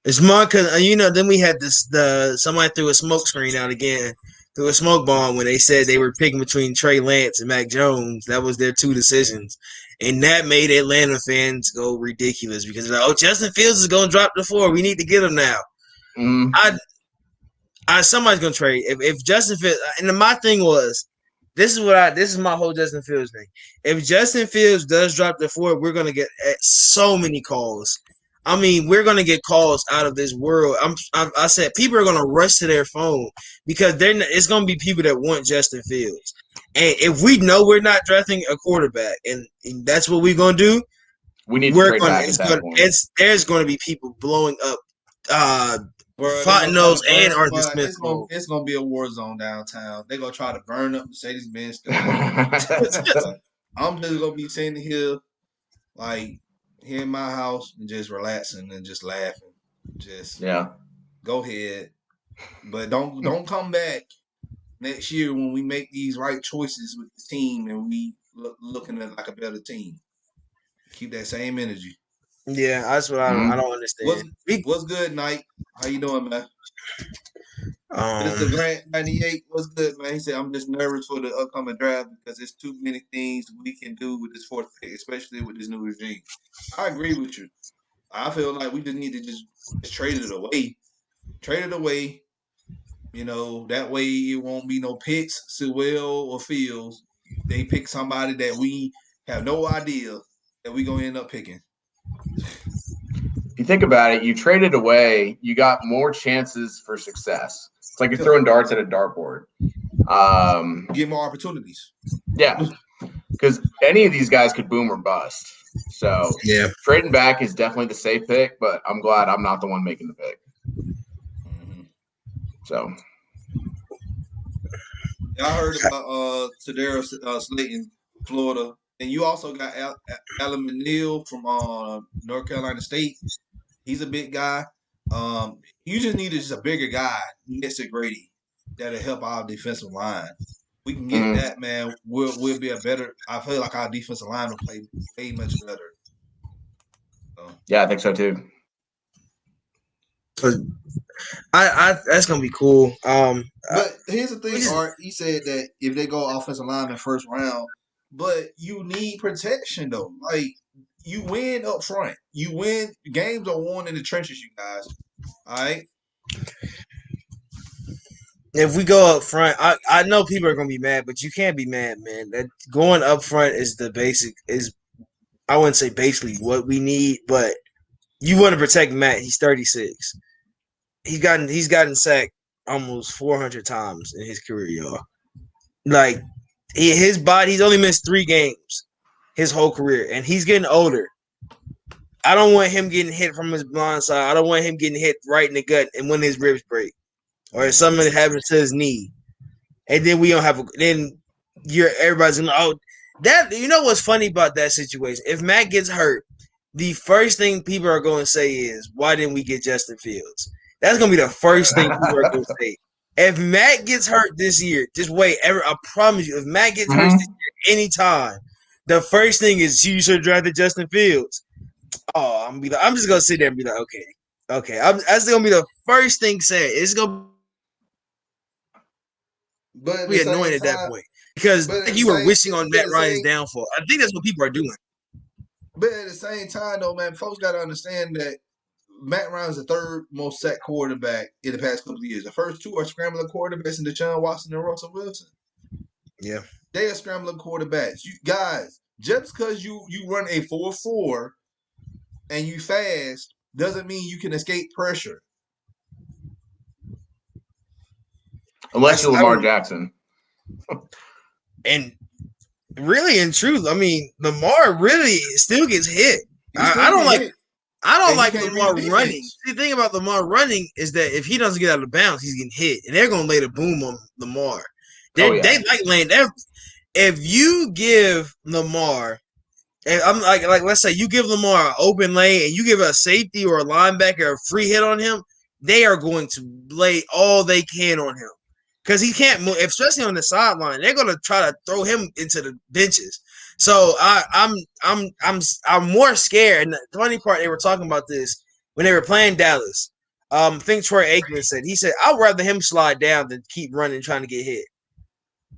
It's more because then we had somebody threw a smoke screen out again, threw a smoke bomb when they said they were picking between Trey Lance and Mac Jones. That was their 2 decisions, and that made Atlanta fans go ridiculous because they're like, Justin Fields is going to drop to 4. We need to get him now. Somebody's going to trade if Justin Fields. And my thing was. This is my whole Justin Fields thing. If Justin Fields does drop to 4, we're gonna get so many calls. I mean, we're gonna get calls out of this world. I said people are gonna rush to their phone because it's gonna be people that want Justin Fields. And if we know we're not drafting a quarterback, and that's what we're gonna do, we need to trade back at that point. There's gonna be people blowing up. Fontenot's and Arthur Smith. It's gonna be a war zone downtown. They're gonna try to burn up Mercedes-Benz. I'm just gonna be sitting here, like here in my house, and just relaxing and just laughing. Just go ahead, but don't come back next year when we make these right choices with the team and we looking at like a better team. Keep that same energy. Yeah, that's what I don't understand. What's good, Knight? How you doing, man? Um, Mr. Grant 98, what's good, man? He said, I'm just nervous for the upcoming draft because there's too many things we can do with this fourth pick, especially with this new regime. I agree with you. I feel like we just need to just trade it away. Trade it away. You know, that way it won't be no picks, Sewell or Fields. They pick somebody that we have no idea that we're going to end up picking. If you think about it, you traded away, you got more chances for success. It's like you're throwing darts at a dartboard. Get more opportunities. Yeah, because any of these guys could boom or bust. So trading back is definitely the safe pick, but I'm glad I'm not the one making the pick. Mm-hmm. So, I heard about Tadera Slayton, Florida, and you also got Alan McNeil from North Carolina State. He's a big guy. You just need just a bigger guy next to Grady that'll help our defensive line. We can get that, man. We'll be a better. I feel like our defensive line will play way much better. So. Yeah, I think so too. I that's gonna be cool. But here's the thing, Art. He said that if they go offensive lineman first round, but you need protection though. Like you win up front. You win games are won in the trenches, you guys. All right. If we go up front, I know people are gonna be mad, but you can't be mad, man. That going up front is the basic. Is I wouldn't say basically what we need, but you want to protect Matt. He's 36. He's gotten sacked almost 400 times in his career, y'all. Like his body, he's only missed 3 games his whole career, and he's getting older. I don't want him getting hit from his blind side. I don't want him getting hit right in the gut and when his ribs break. Or if something happens to his knee, and then we don't have everybody's gonna that you know what's funny about that situation? If Matt gets hurt, the first thing people are going to say is, "Why didn't we get Justin Fields?" That's gonna be the first thing people are going to say. If Matt gets hurt this year, just wait. I promise you, if Matt gets hurt this year, anytime, the first thing is you should have drafted Justin Fields. Oh, I'm just gonna sit there and be like, okay. That's gonna be the first thing said. It's gonna be annoying at that point because you were wishing on Matt Ryan's downfall. I think that's what people are doing. But at the same time, though, man, folks got to understand that Matt Ryan's the third most sacked quarterback in the past couple of years. The first 2 are scrambling quarterbacks in Deshaun Watson and Russell Wilson. Yeah. They are scrambling quarterbacks. You guys, just because you run a 4-4 and you fast doesn't mean you can escape pressure. Unless you're Lamar Jackson. And really and truth, I mean, Lamar really still gets hit. I don't like Lamar running. See, the thing about Lamar running is that if he doesn't get out of bounds, he's getting hit. And they're gonna lay the boom on Lamar. They like laying there. If you give Lamar, and I'm like let's say you give Lamar an open lane and you give a safety or a linebacker a free hit on him, they are going to lay all they can on him. Because he can't move, especially on the sideline. They're gonna try to throw him into the benches. So I'm more scared. And the funny part, they were talking about this when they were playing Dallas. I think Troy Aikman said I'd rather him slide down than keep running trying to get hit.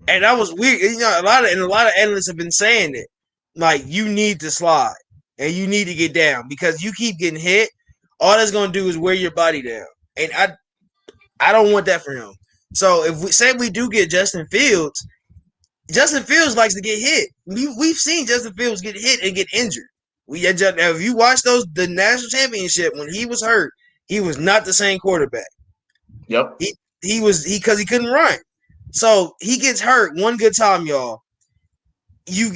And that was weird. You know, a lot of analysts have been saying it. Like you need to slide and you need to get down because you keep getting hit. All that's gonna do is wear your body down. And I don't want that for him. So if we say we do get Justin Fields likes to get hit. We've seen Justin Fields get hit and get injured. If you watch the national championship when he was hurt, he was not the same quarterback. Yep. He was because he couldn't run. So he gets hurt one good time, y'all. He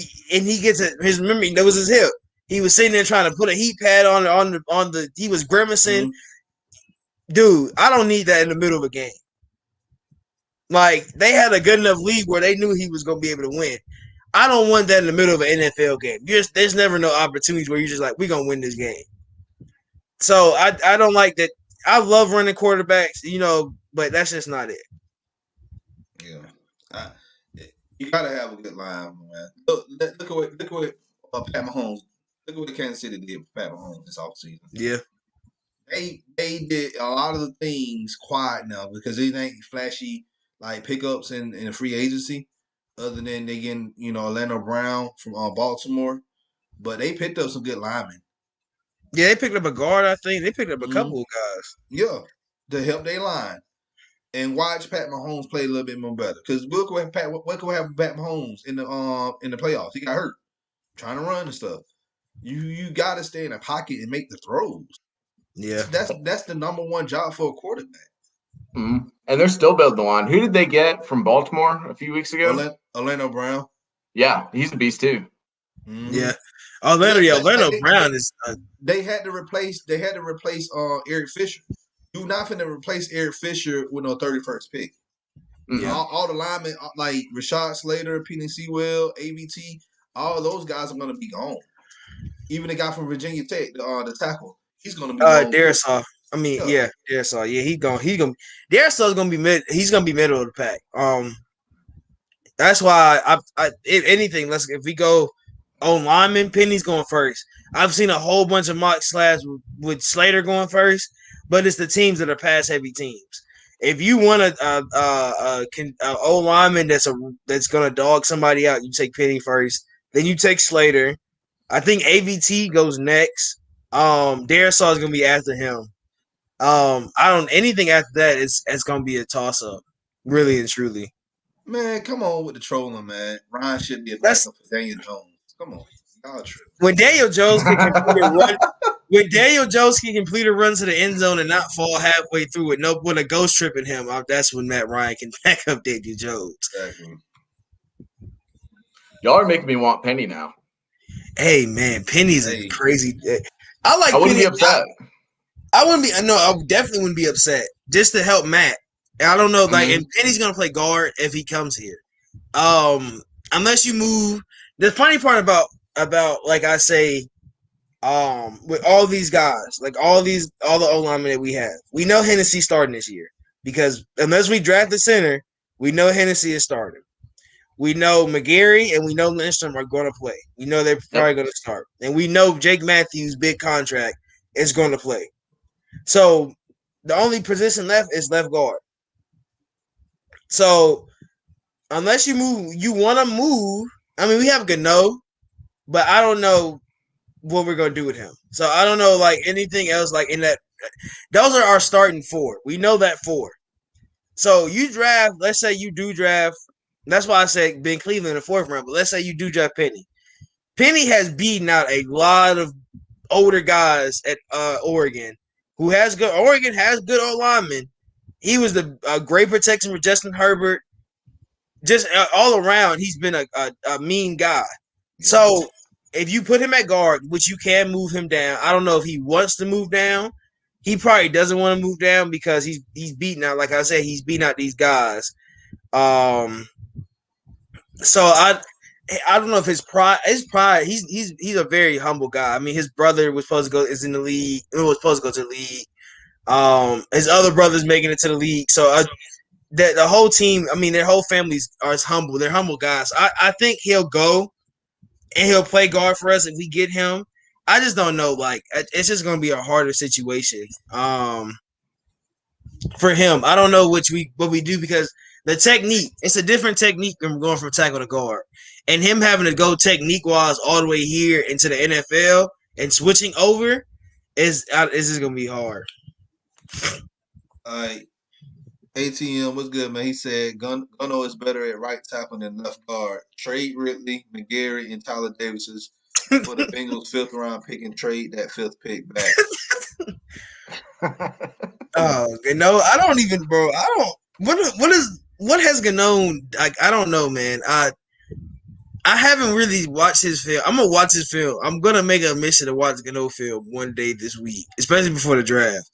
gets remember that was his hip. He was sitting there trying to put a heat pad on the he was grimacing. Mm-hmm. Dude, I don't need that in the middle of a game. Like, they had a good enough lead where they knew he was going to be able to win. I don't want that in the middle of an NFL game. There's never no opportunities where you're just like, we're going to win this game. So I don't like that. I love running quarterbacks, but that's just not it. Yeah. You got to have a good line, man. Look at what Pat Mahomes, look at what Kansas City did with Pat Mahomes this offseason. Yeah. They did a lot of the things quiet now because it ain't flashy like pickups in free agency, other than they getting Orlando Brown from Baltimore, but they picked up some good linemen. Yeah, they picked up a guard. I think they picked up a couple of guys. Yeah, to help their line and watch Pat Mahomes play a little bit more better. Because look what could happen with Pat Mahomes in the playoffs. He got hurt trying to run and stuff. You got to stay in the pocket and make the throws. Yeah, that's the number one job for a quarterback. Mm-hmm. And they're still building the line. Who did they get from Baltimore a few weeks ago? Orlando Brown. Yeah, he's a beast too. Mm-hmm. Yeah, Orlando Brown is. They had to replace. Eric Fisher. You're not going to replace Eric Fisher with no 31st pick. Yeah. All the linemen like Rashad Slater, Penny Sewell, AVT, all those guys are going to be gone. Even the guy from Virginia Tech, the tackle, he's going to be gone. Darisaw. I mean, Darisaw. Yeah, he's going. Darisaw's going to be mid. He's going to be middle of the pack. That's why if anything, if we go on lineman, Penny's going first. I've seen a whole bunch of mock slabs with Slater going first, but it's the teams that are pass heavy teams. If you want a old lineman that's gonna dog somebody out, you take Penny first. Then you take Slater. I think AVT goes next. Darisaw is gonna be after him. Anything after that it's gonna be a toss up, really and truly. Man, come on with the trolling, man. Ryan should be a backup for Daniel Jones. Come on, y'all true. When Daniel Jones can complete a run. When Daniel Jones can complete a run to the end zone and not fall halfway through with a ghost tripping him, that's when Matt Ryan can back up Daniel Jones. Exactly. Y'all are making me want Penny now. Hey man, Penny's a crazy. I wouldn't be upset. I wouldn't be. No, I definitely wouldn't be upset. Just to help Matt. I don't know, and Penny's gonna play guard if he comes here. Unless you move. The funny part about like I say. With all these guys, like all the O-linemen that we have, we know Hennessy starting this year because unless we draft the center, we know Hennessy is starting. We know McGarry and we know Lindstrom are going to play. We know they're probably going to start, and we know Jake Matthews' big contract is going to play. So the only position left is left guard. So unless you want to move. I mean, we have Gano, but I don't know what we're gonna do with him. So I don't know like anything else like in that. Those are our starting four. We know that four. So you draft. Let's say you do draft. That's why I said Ben Cleveland in the 4th round. But let's say you do draft Penny. Penny has beaten out a lot of older guys at Oregon who has good. Oregon has good old linemen. He was the great protection for Justin Herbert. Just all around, he's been a mean guy. So if you put him at guard, which you can move him down, I don't know if he wants to move down. He probably doesn't want to move down because he's beating out. Like I said, he's beating out these guys. So I don't know if his pride. He's a very humble guy. I mean, his brother was supposed to go is in the league. Was supposed to go to the league. His other brother's making it to the league. So the whole team. I mean, their whole families are humble. They're humble guys. I think he'll go. And he'll play guard for us if we get him. I just don't know. Like, it's just going to be a harder situation for him. I don't know what we do because the technique, it's a different technique than going from tackle to guard. And him having to go technique-wise all the way here into the NFL and switching over is just going to be hard. All right. ATM, what's good, man? He said Gunno is better at right tackle than left guard. Trade Ridley, McGarry, and Tyler Davis for the Bengals' 5th round pick and trade that 5th pick back. I don't even, bro. I don't. What has Gano? Like, I don't know, man. I haven't really watched his film. I'm gonna watch his film. I'm gonna make a mission to watch Gano film one day this week, especially before the draft.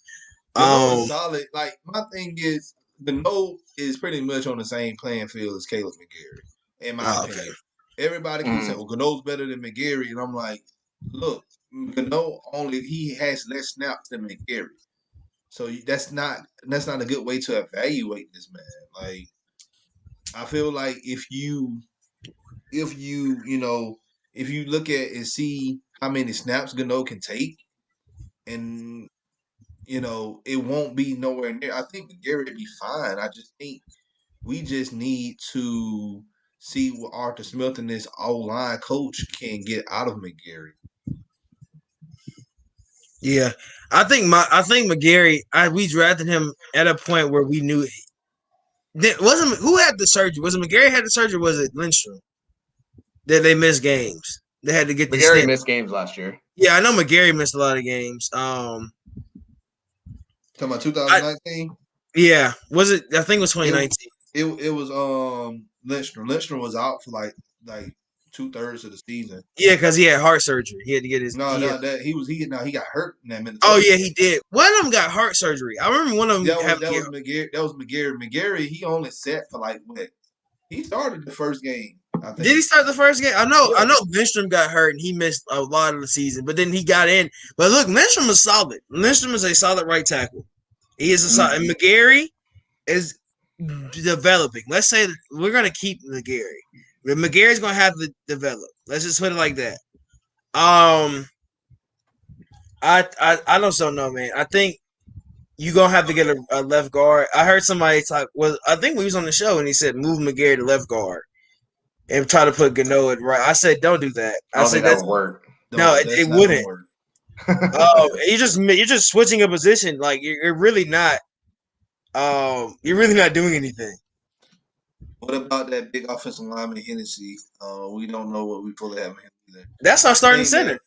Solid. Like my thing is. The no is pretty much on the same playing field as Caleb McGarry, in my opinion. everybody keeps saying, "Well, Gano's better than McGarry," and I'm like, look, Gano he has less snaps than McGarry, so that's not a good way to evaluate this man. Like, I feel like if you look at and see how many snaps Gano can take, and it won't be nowhere near. I think McGarry would be fine. I just think we just need to see what Arthur Smith and this O-line coach can get out of McGarry. Yeah, I think McGarry. We drafted him at a point where we knew wasn't who had the surgery. Was it McGarry had the surgery? Or was it Lindstrom that they missed games? They had to get the McGarry missed games last year. Yeah, I know McGarry missed a lot of games. Talking about 2019. Yeah, was it? I think it was 2019. It was Lindstrom. Lindstrom was out for like 2/3 of the season. Yeah, because he had heart surgery. He had to get his. He got hurt in that minute. Oh yeah, he did. One of them got heart surgery. I remember one of them. That was McGarry. That was McGarry. McGarry. He only sat for like what? He started the first game. I think. Did he start the first game? I know Lindstrom got hurt and he missed a lot of the season, but then he got in. But look, Lindstrom is solid. Lindstrom is a solid right tackle. He is a solid. And McGarry is developing. Let's say we're going to keep McGarry. But McGarry's going to have to develop. Let's just put it like that. I don't know, man. I think you're going to have to get a left guard. I heard somebody talk. Well, I think we was on the show and he said move McGarry to left guard and try to put Gano at right. I said don't do that. I said that would work. No, it wouldn't. You're just switching a position. Like you're really not. You're really not doing anything. What about that big offensive lineman Hennessy? We don't know what we fully have him either. That's our starting center.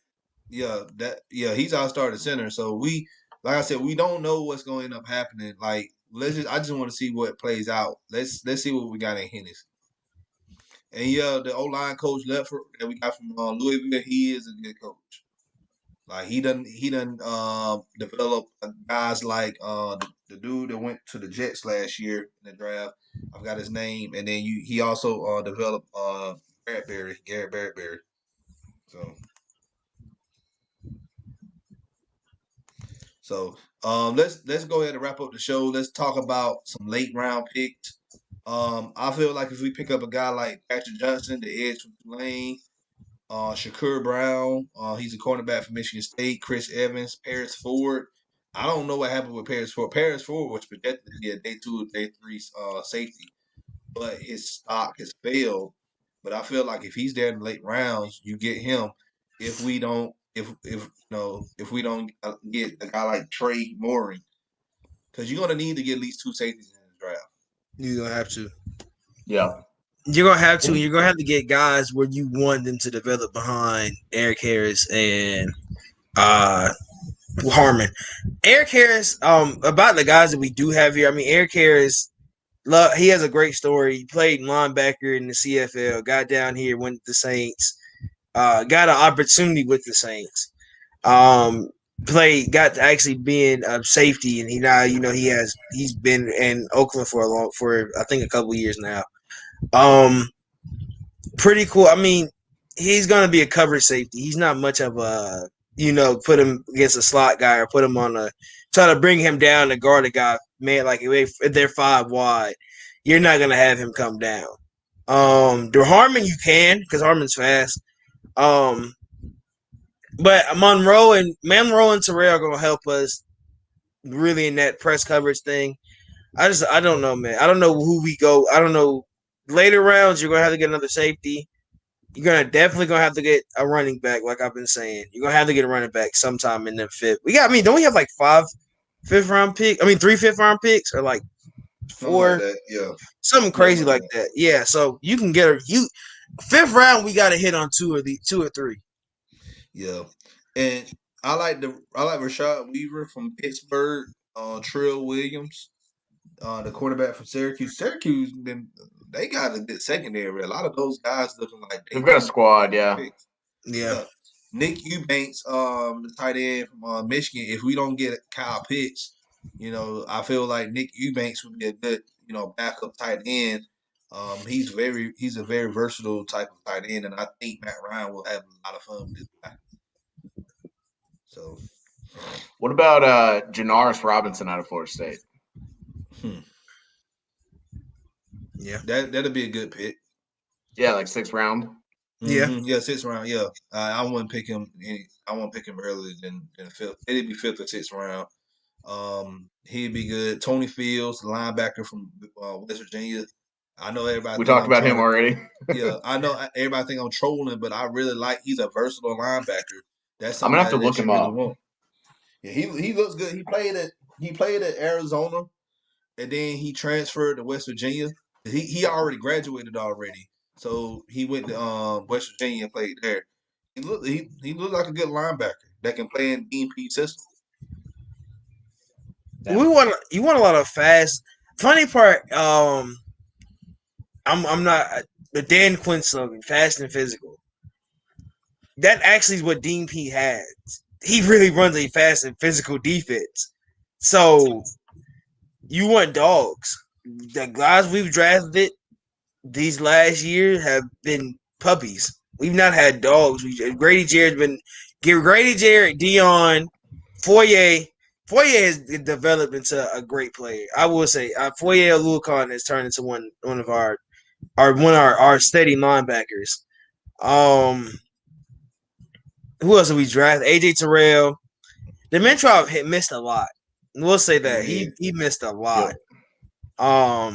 He's our starting center. So like I said, we don't know what's going to end up happening. Like I just want to see what plays out. Let's see what we got in Hennessy. And the O-line coach Leffert that we got from Louisville, he is a good coach. Like he done develop guys like the dude that went to the Jets last year in the draft. I forgot his name, and then he also developed Garrett Bradbury. So let's go ahead and wrap up the show. Let's talk about some late round picks. I feel like if we pick up a guy like Patrick Johnson, the edge from Tulane, Shakur Brown, he's a cornerback from Michigan State, Chris Evans, Paris Ford. I don't know what happened with Paris Ford. Paris Ford was projected to be a day 2 or day 3 safety, but his stock has failed. But I feel like if he's there in the late rounds, you get him. If we don't get a guy like Trey Mooring, because you're gonna need to get at least 2 safeties in the draft. You're gonna have to. Yeah. You're gonna have to. You're gonna have to get guys where you want them to develop behind Eric Harris and Harmon. Eric Harris. About the guys that we do have here. I mean, Eric Harris. He has a great story. He played linebacker in the CFL. Got down here, went to the Saints. Got an opportunity with the Saints. Got to actually being a safety, and he's been in Oakland for I think a couple years now. Pretty cool. I mean, he's gonna be a coverage safety. He's not much of a put him against a slot guy or put him on try to bring him down to guard a guy. Man, like if they're 5 wide, you're not gonna have him come down. Harmon you can because Harmon's fast. But Monroe and Terrell are gonna help us really in that press coverage thing. I don't know, man. I don't know who we go. I don't know. Later rounds, you're gonna have to get another safety. You're definitely gonna have to get a running back, like I've been saying. You're gonna have to get a running back sometime in the 5th. Don't we have like 5 5th-round picks? I mean, 3 5th-round picks or like 4? Like that, yeah. Something crazy like that. Yeah, so you can get 5th round, we got to hit on 2 or 3. Yeah, and I like Rashad Weaver from Pittsburgh, Trill Williams, the quarterback from Syracuse. Syracuse, they got a good secondary. A lot of those guys looking like they've got a squad. Yeah. Nick Eubanks, the tight end from Michigan. If we don't get Kyle Pitts, I feel like Nick Eubanks would be a good, backup tight end. He's a very versatile type of tight end, and I think Matt Ryan will have a lot of fun with this guy. So, What about Janoris Robinson out of Florida State? Yeah, that'll be a good pick. Yeah, like 6th round. Mm-hmm. Yeah, 6th round. Yeah, I wouldn't pick him. I wouldn't pick him earlier than 5th. It'd be 5th or 6th round. He'd be good. Tony Fields, linebacker from West Virginia. I know everybody. We talked about him already. Yeah, I know everybody think I'm trolling, but I really like. He's a versatile linebacker. That's I'm gonna somebody have to look that you him really up. want. Yeah, he looks good. He played at Arizona, and then he transferred to West Virginia. He already graduated already, so he went to West Virginia and played there. He looked like a good linebacker that can play in Dean Pete's system. you want a lot of fast. Funny part, I'm not the Dan Quinn slogan, fast and physical. That actually is what Dean Pete has. He really runs a fast and physical defense. So you want dogs. The guys we've drafted these last years have been puppies. We've not had dogs. Grady Jarrett, Dion, Foye. Foye has developed into a great player. I will say, Foye Oluokun has turned into one of our steady linebackers. Who else did we draft? AJ Terrell. The Mentrop missed a lot. We'll say that he missed a lot. Yep.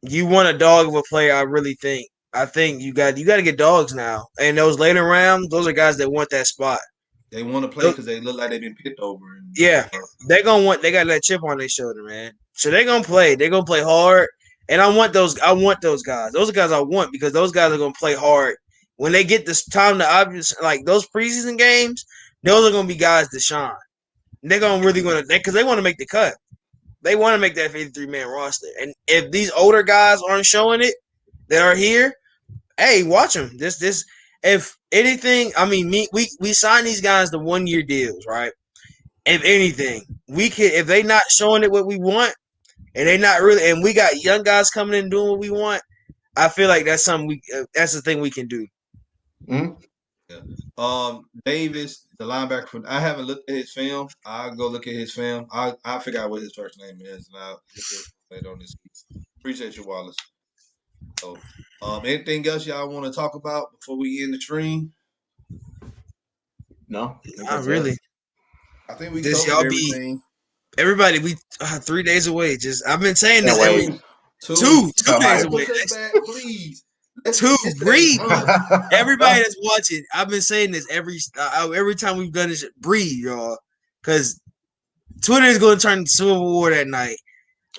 You want a dog of a player. I think you got to get dogs now. And those later rounds, those are guys that want that spot. They want to play because they look like they've been picked over. They got that chip on their shoulder, man. So they're gonna play. They're gonna play hard. And I want those guys. Those are guys I want because those guys are gonna play hard. When they get this time to like those preseason games, those are gonna be guys to shine. They're gonna really because they want to make the cut. They want to make that 53-man roster. And if these older guys aren't showing it that are here, hey, watch them. If anything, I mean, we sign these guys to 1-year deals, right? If anything, if they not showing it what we want, and they not really, and we got young guys coming in doing what we want, I feel like that's something that's the thing we can do. Mm-hmm. Yeah. Davis, the linebacker from. I haven't looked at his film. I'll go look at his film. I figure out what his first name is, and I'll get it on this. Appreciate you, Wallace. So, anything else y'all want to talk about before we end the stream? No, not really. I think we covered everything. Everybody, we 3 days away. I've been saying this every two days away. Please. Two, breathe. Everybody that's watching, I've been saying this every time we've done this. Breathe, y'all, because Twitter is going to turn civil war that night.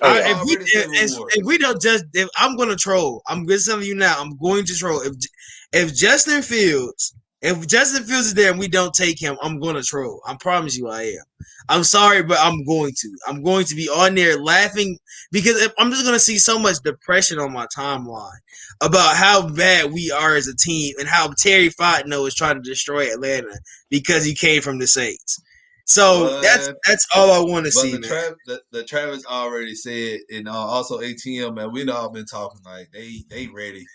If we don't if I'm going to troll, I'm just telling you now, I'm going to troll. If Justin Fields is there and we don't take him, I'm going to troll. I promise you, I am. I'm sorry, but I'm going to. I'm going to be on there laughing because I'm just going to see so much depression on my timeline about how bad we are as a team and how Terry Fontenot is trying to destroy Atlanta because he came from the Saints. So that's all I want to see, man. The Travis already said, and also ATM, man, we all been talking like they ready.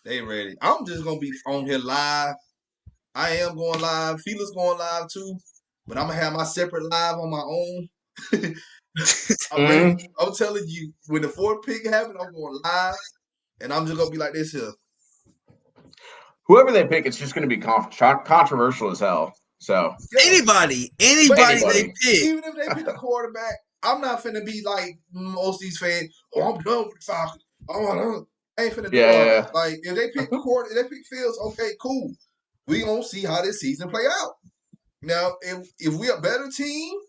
They ready. I'm just going to be on here live. I am going live. FILA's going live too. But I'm going to have my separate live on my own. I'm telling you, when the 4th pick happened, I'm going live. And I'm just going to be like this here. Whoever they pick, it's just going to be controversial as hell. So anybody they pick. Even if they pick a quarterback, I'm not finna be like most of these fans, I'm done with the Falcons. I ain't finna do all that. Like, if they pick if they pick Fields, okay, cool. We gonna see how this season play out. Now, if we a better team,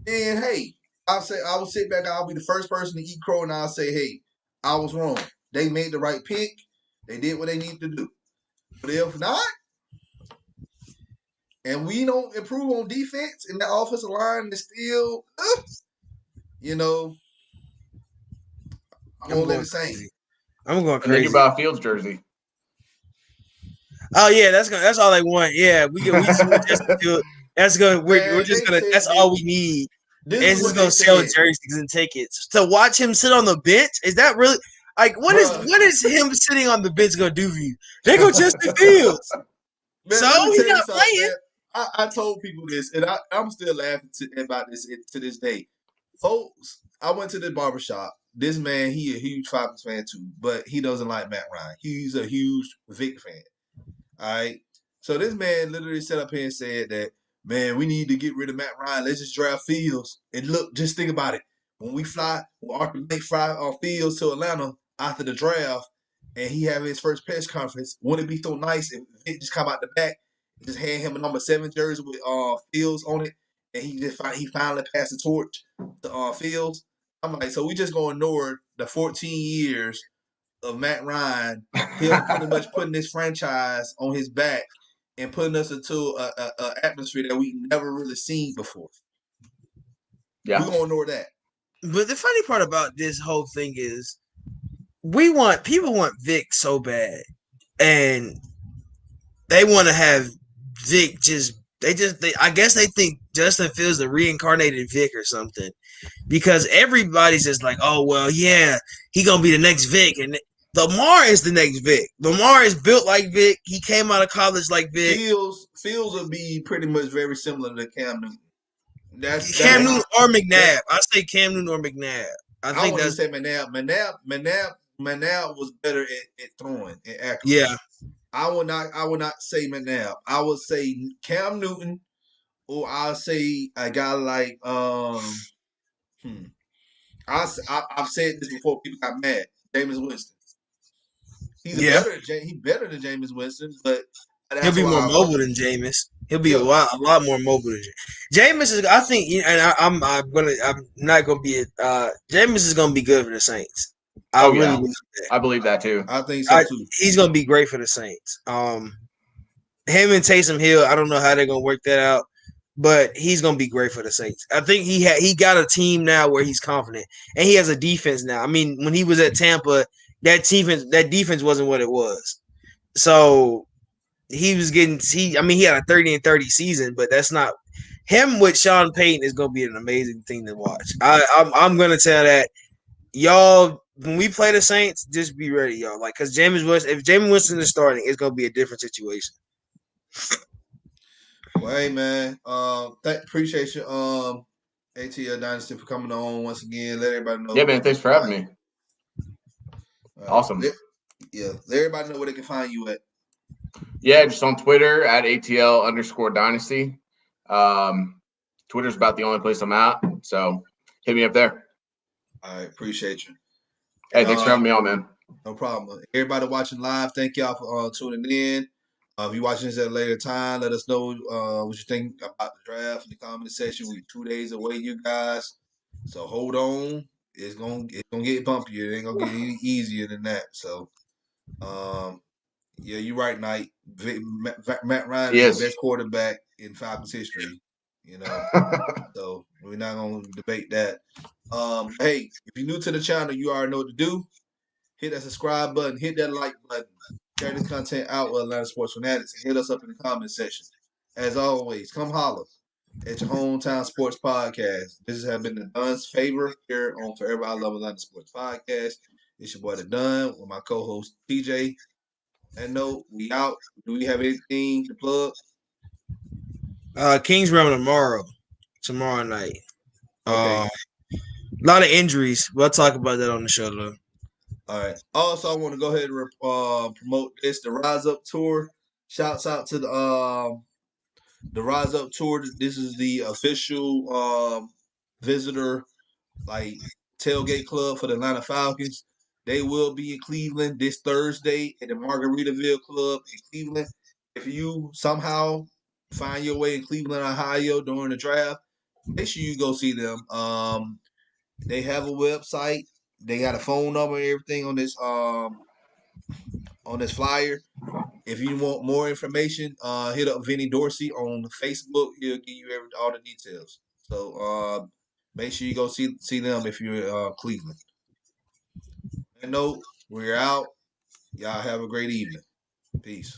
then hey, I will sit back. I'll be the first person to eat crow, and I'll say, hey, I was wrong. They made the right pick. They did what they needed to do. But if not, and we don't improve on defense, and the offensive line is still, I'm gonna let it sing. I'm going crazy. Think about Fields jersey. Oh yeah, that's all they want. Yeah, we just Field. That's good. We're just gonna. That's all we need. This and is just what gonna they sell said, jerseys and tickets to watch him sit on the bench. Is that really like what bruh. is him sitting on the bench gonna do for you? They go Justin Fields. Man, So let me he's tell you not something, playing. man. I told people this, and I'm still laughing about this to this day. Folks, I went to the barbershop. This man, he a huge Falcons fan too, but he doesn't like Matt Ryan. He's a huge Vic fan. All right. So this man literally sat up here and said that, man, we need to get rid of Matt Ryan. Let's just draft Fields. And look, just think about it. When Arthur Blank fly on Fields to Atlanta after the draft, and he have his first press conference, wouldn't it be so nice if Vic just come out the back and just hand him a number 7 jersey with Fields on it, and he finally passed the torch to Fields. I'm like, so we just gonna ignore the 14 years of Matt Ryan, him pretty much putting this franchise on his back and putting us into a atmosphere that we never really seen before. Yeah. We're gonna ignore that. But the funny part about this whole thing is people want Vic so bad, and they want to have Vic I guess they think Justin Fields the reincarnated Vic or something, because everybody's just like, oh well, yeah, he gonna be the next Vic, and Lamar is the next Vic. Lamar is built like Vic. He came out of college like Vic. Fields will be pretty much very similar to Cam Newton. That's Cam Newton or that McNabb. I say Cam Newton or McNabb. I I think wouldn't even that's say McNabb was better at throwing and accuracy. yeah. I would not say McNabb. I would say Cam Newton, or I'll say a guy like hmm, I've said this before. People got mad. Jameis Winston. Yeah. He better than Jameis Winston, but He'll that's be why more I work. mobile than Jameis. He'll be Yeah, a lot more mobile than Jameis is. I think, and I'm not gonna be. Jameis is gonna be good for the Saints. I Oh really yeah, believe that. I believe that too. I think so too. He's gonna be great for the Saints. Him and Taysom Hill. I don't know how they're gonna work that out, but he's gonna be great for the Saints. I think he got a team now where he's confident, and he has a defense now. I mean, when he was at Tampa, that defense wasn't what it was. So he was getting he had a 30-30 season, but that's not him with Sean Payton is gonna be an amazing thing to watch. I'm gonna tell that y'all when we play the Saints, just be ready, y'all. Like because if Jameis Winston is starting, it's gonna be a different situation. Well, hey man, appreciate you, ATL Dynasty for coming on once again. Let everybody know. Yeah, man. Thanks for having me. Awesome. Let everybody know where they can find you at. Yeah, just on Twitter at ATL_Dynasty. Twitter's about the only place I'm at, so hit me up there. I appreciate you. Hey, thanks for having me on, man. No problem. Everybody watching live, thank y'all for tuning in. If you're watching this at a later time, let us know what you think about the draft in the comment section. We're 2 days away, you guys. So hold on. It's gonna get bumpier. It ain't gonna get any easier than that. So, yeah, you're right, Knight. Matt Ryan is the best quarterback in Falcons history. You know, so we're not gonna debate that. Hey, if you're new to the channel, you already know what to do. Hit that subscribe button, hit that like button, share this content out with Atlanta Sports Fanatics, and hit us up in the comment section. As always, come holler at your hometown sports podcast. This has been the Dun's Favor here on Forever I Love Atlanta Sports Podcast. It's your boy the Dun with my co-host TJ. And no, we out. Do we have anything to plug? Kings run tomorrow night. Okay. A lot of injuries. We'll talk about that on the show though. All right. Also, I want to go ahead and promote this, the Rise Up Tour. Shouts out to the Rise Up Tour. This is the official visitor tailgate club for the Atlanta Falcons. They will be in Cleveland this Thursday at the Margaritaville Club in Cleveland. If you somehow find your way in Cleveland, Ohio during the draft, make sure you go see them. They have a website. They got a phone number and everything on this flyer. If you want more information, hit up Vinny Dorsey on Facebook. He'll give you all the details. So make sure you go see them if you're in Cleveland. And no, we're out. Y'all have a great evening. Peace.